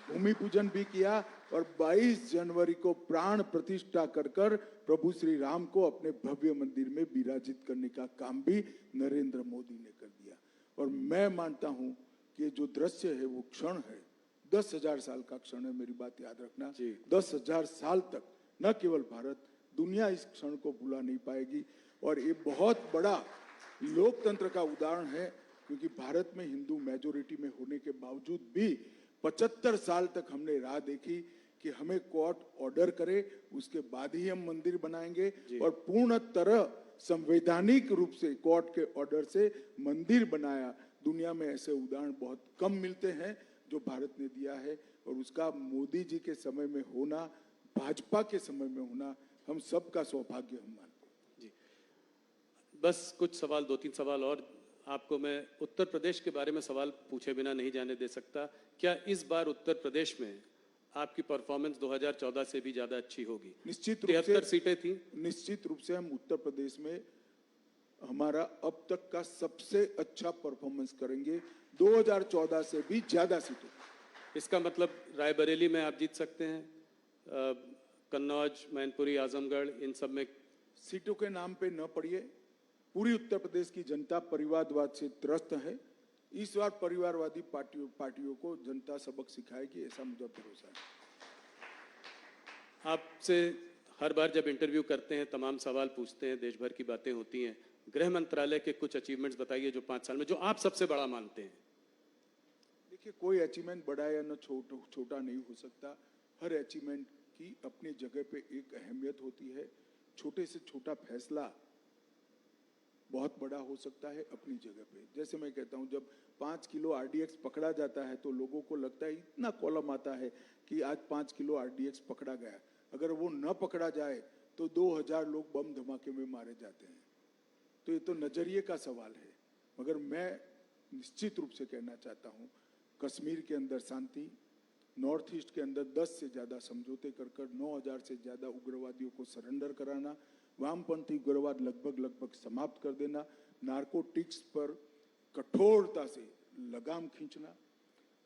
भूमि पूजन भी किया और 22 जनवरी को प्राण प्रतिष्ठा कर कर प्रभु श्री राम को अपने भव्य मंदिर में विराजित करने का काम भी नरेंद्र मोदी ने कर दिया। और मैं मानता हूं कि ये जो दृश्य है वो क्षण है, 10,000 साल का क्षण है। मेरी बात याद रखना, 10,000 साल तक न केवल भारत, दुनिया इस क्षण को भुला नहीं पाएगी। और ये बहुत बड़ा लोकतंत्र का उदाहरण है, क्योंकि भारत में हिंदू मेजोरिटी में होने के बावजूद भी 75 साल तक हमने राह देखी कि हमें कोर्ट ऑर्डर करे, उसके बाद ही हम मंदिर बनाएंगे। और पूर्ण तरह संवैधानिक रूप से कोर्ट के ऑर्डर से मंदिर बनाया। दुनिया में ऐसे उदाहरण बहुत कम मिलते हैं जो भारत ने दिया है, और उसका मोदी जी के समय में होना, भाजपा के समय में होना, हम सबका सौभाग्य हम मानते हैं। जी, बस कुछ सवाल, 2-3 सवाल और आपको मैं उत्तर प्रदेश के बारे में सवाल पूछे बिना नहीं जाने दे सकता। क्या इस बार उत्तर प्रदेश में आपकी परफॉर्मेंस 2014 से भी ज्यादा अच्छी होगी? निश्चित रूप से 73 सीटें थी। निश्चित रूप से हम उत्तर प्रदेश में हमारा अब तक का सबसे अच्छा परफॉर्मेंस करेंगे, 2014 से भी ज्यादा सीटें। इसका मतलब रायबरेली में आप जीत सकते हैं, कन्नौज, मैनपुरी, आजमगढ़, इन सब में सीटों के नाम पे न पड़िए। पूरी उत्तर प्रदेश की जनता परिवारवाद से त्रस्त है। इस बार परिवारवादी पार्टियों को जनता सबक सिखाएगी, ऐसा मुझे भरोसा है। आपसे हर बार जब इंटरव्यू करते हैं तमाम सवाल पूछते हैं, देश भर की बातें होती हैं। गृह मंत्रालय के कुछ अचीवमेंट्स बताइए जो 5 साल में, जो आप सबसे बड़ा मानते हैं। देखिए, कोई अचीवमेंट बड़ा या न छोटा नहीं हो सकता। हर अचीवमेंट की अपनी जगह पे एक अहमियत होती है। छोटे से छोटा फैसला बहुत बड़ा हो सकता है अपनी जगह पे। जैसे मैं कहता हूं, जब 5 किलो आरडीएक्स पकड़ा जाता है तो लोगों को लगता है, इतना कॉलम आता है कि आज 5 किलो आरडीएक्स पकड़ा गया। अगर वो न पकड़ा जाए तो 2000 लोग बम धमाके में मारे जाते हैं। तो ये तो नजरिए का सवाल है। मगर मैं निश्चित रूप से कहना चाहता हूं, कश्मीर के अंदर शांति, नॉर्थ ईस्ट के अंदर 10 से ज्यादा समझौते कर 9000 से ज्यादा उग्रवादियों को सरेंडर कराना, वामपंथी उग्रवाद लगभग समाप्त कर देना, नारकोटिक्स पर कठोरता से लगाम खींचना,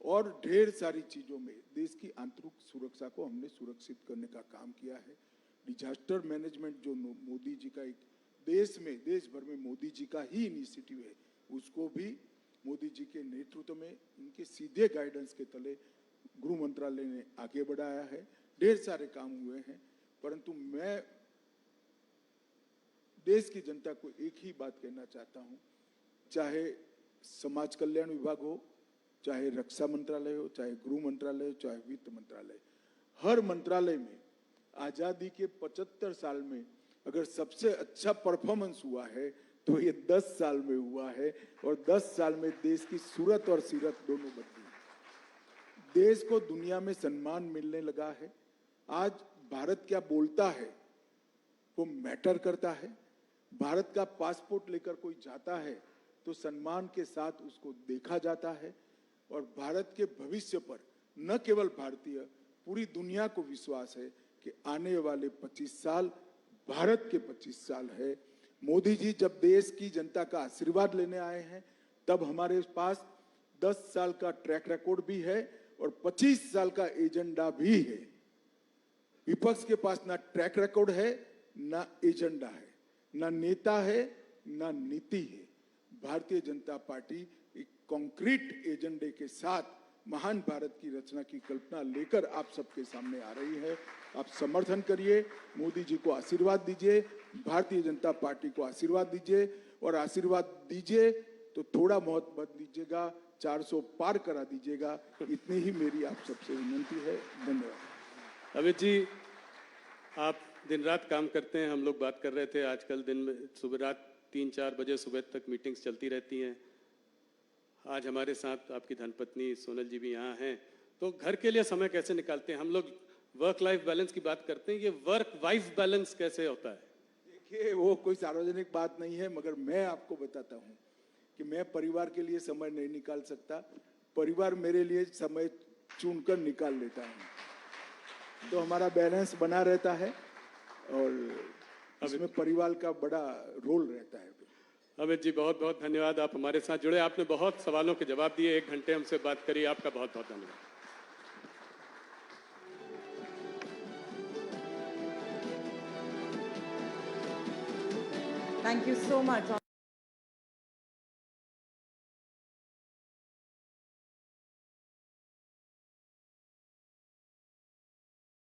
और ढेर सारी चीजों में देश की आंतरिक सुरक्षा को हमने सुरक्षित करने का काम किया है। डिजास्टर मैनेजमेंट जो मोदी जी का एक देश भर में मोदी जी का ही इनिशिएटिव है, उसको भी मोदी जी के नेतृत्व में, इनके सीधे गाइडेंस के तले गृह मंत्रालय ने आगे बढ़ाया है। ढेर सारे काम हुए हैं। परंतु मैं देश की जनता को एक ही बात कहना चाहता हूं, चाहे समाज कल्याण विभाग हो, चाहे रक्षा मंत्रालय हो, चाहे गृह मंत्रालय हो, चाहे वित्त मंत्रालय, हर मंत्रालय में आजादी के 75 साल में अगर सबसे अच्छा परफॉर्मेंस हुआ है तो ये 10 साल में हुआ है। और 10 साल में देश की सूरत और सीरत दोनों बदली। देश को दुनिया में सम्मान मिलने लगा है। आज भारत क्या बोलता है वो मैटर करता है। भारत का पासपोर्ट लेकर कोई जाता है तो सम्मान के साथ उसको देखा जाता है। और भारत के भविष्य पर न केवल भारतीय, पूरी दुनिया को विश्वास है कि आने वाले 25 साल भारत के 25 साल है। मोदी जी जब देश की जनता का आशीर्वाद लेने आए हैं, तब हमारे पास 10 साल का ट्रैक रिकॉर्ड भी है और 25 साल का एजेंडा भी है। विपक्ष के पास ना ट्रैक रिकॉर्ड है, ना एजेंडा है, ना नेता है, ना नीति है। भारतीय जनता पार्टी एक कॉन्क्रीट एजेंडे के साथ महान भारत की रचना की कल्पना लेकर आप सबके सामने आ रही है। आप समर्थन करिए, मोदी जी को आशीर्वाद दीजिए, भारतीय जनता पार्टी को आशीर्वाद दीजिए। और आशीर्वाद दीजिए तो थोड़ा बहुत मत दीजिएगा, 400 पार करा दीजिएगा। इतनी ही मेरी आप सबसे विनती है। धन्यवाद। अमित जी, आप दिन रात काम करते हैं। हम लोग बात कर रहे थे, आजकल दिन में सुबह रात 3-4 बजे सुबह तक मीटिंग्स चलती रहती हैं। आज हमारे साथ आपकी धर्मपत्नी सोनल जी भी यहाँ हैं। तो घर के लिए समय कैसे निकालते हैं? हम लोग वर्क लाइफ बैलेंस की बात करते हैं, ये वर्क वाइफ बैलेंस कैसे होता है? देखिए, वो कोई सार्वजनिक बात नहीं है, मगर मैं आपको बताता हूं कि मैं परिवार के लिए समय नहीं निकाल सकता, परिवार मेरे लिए समय चुनकर निकाल लेता है, तो हमारा बैलेंस बना रहता है और इसमें परिवार का बड़ा रोल रहता है। अमित जी, बहुत बहुत धन्यवाद, आप हमारे साथ जुड़े, आपने बहुत सवालों के जवाब दिए, 1 घंटे हमसे बात करी, आपका बहुत बहुत धन्यवाद। Thank you so much.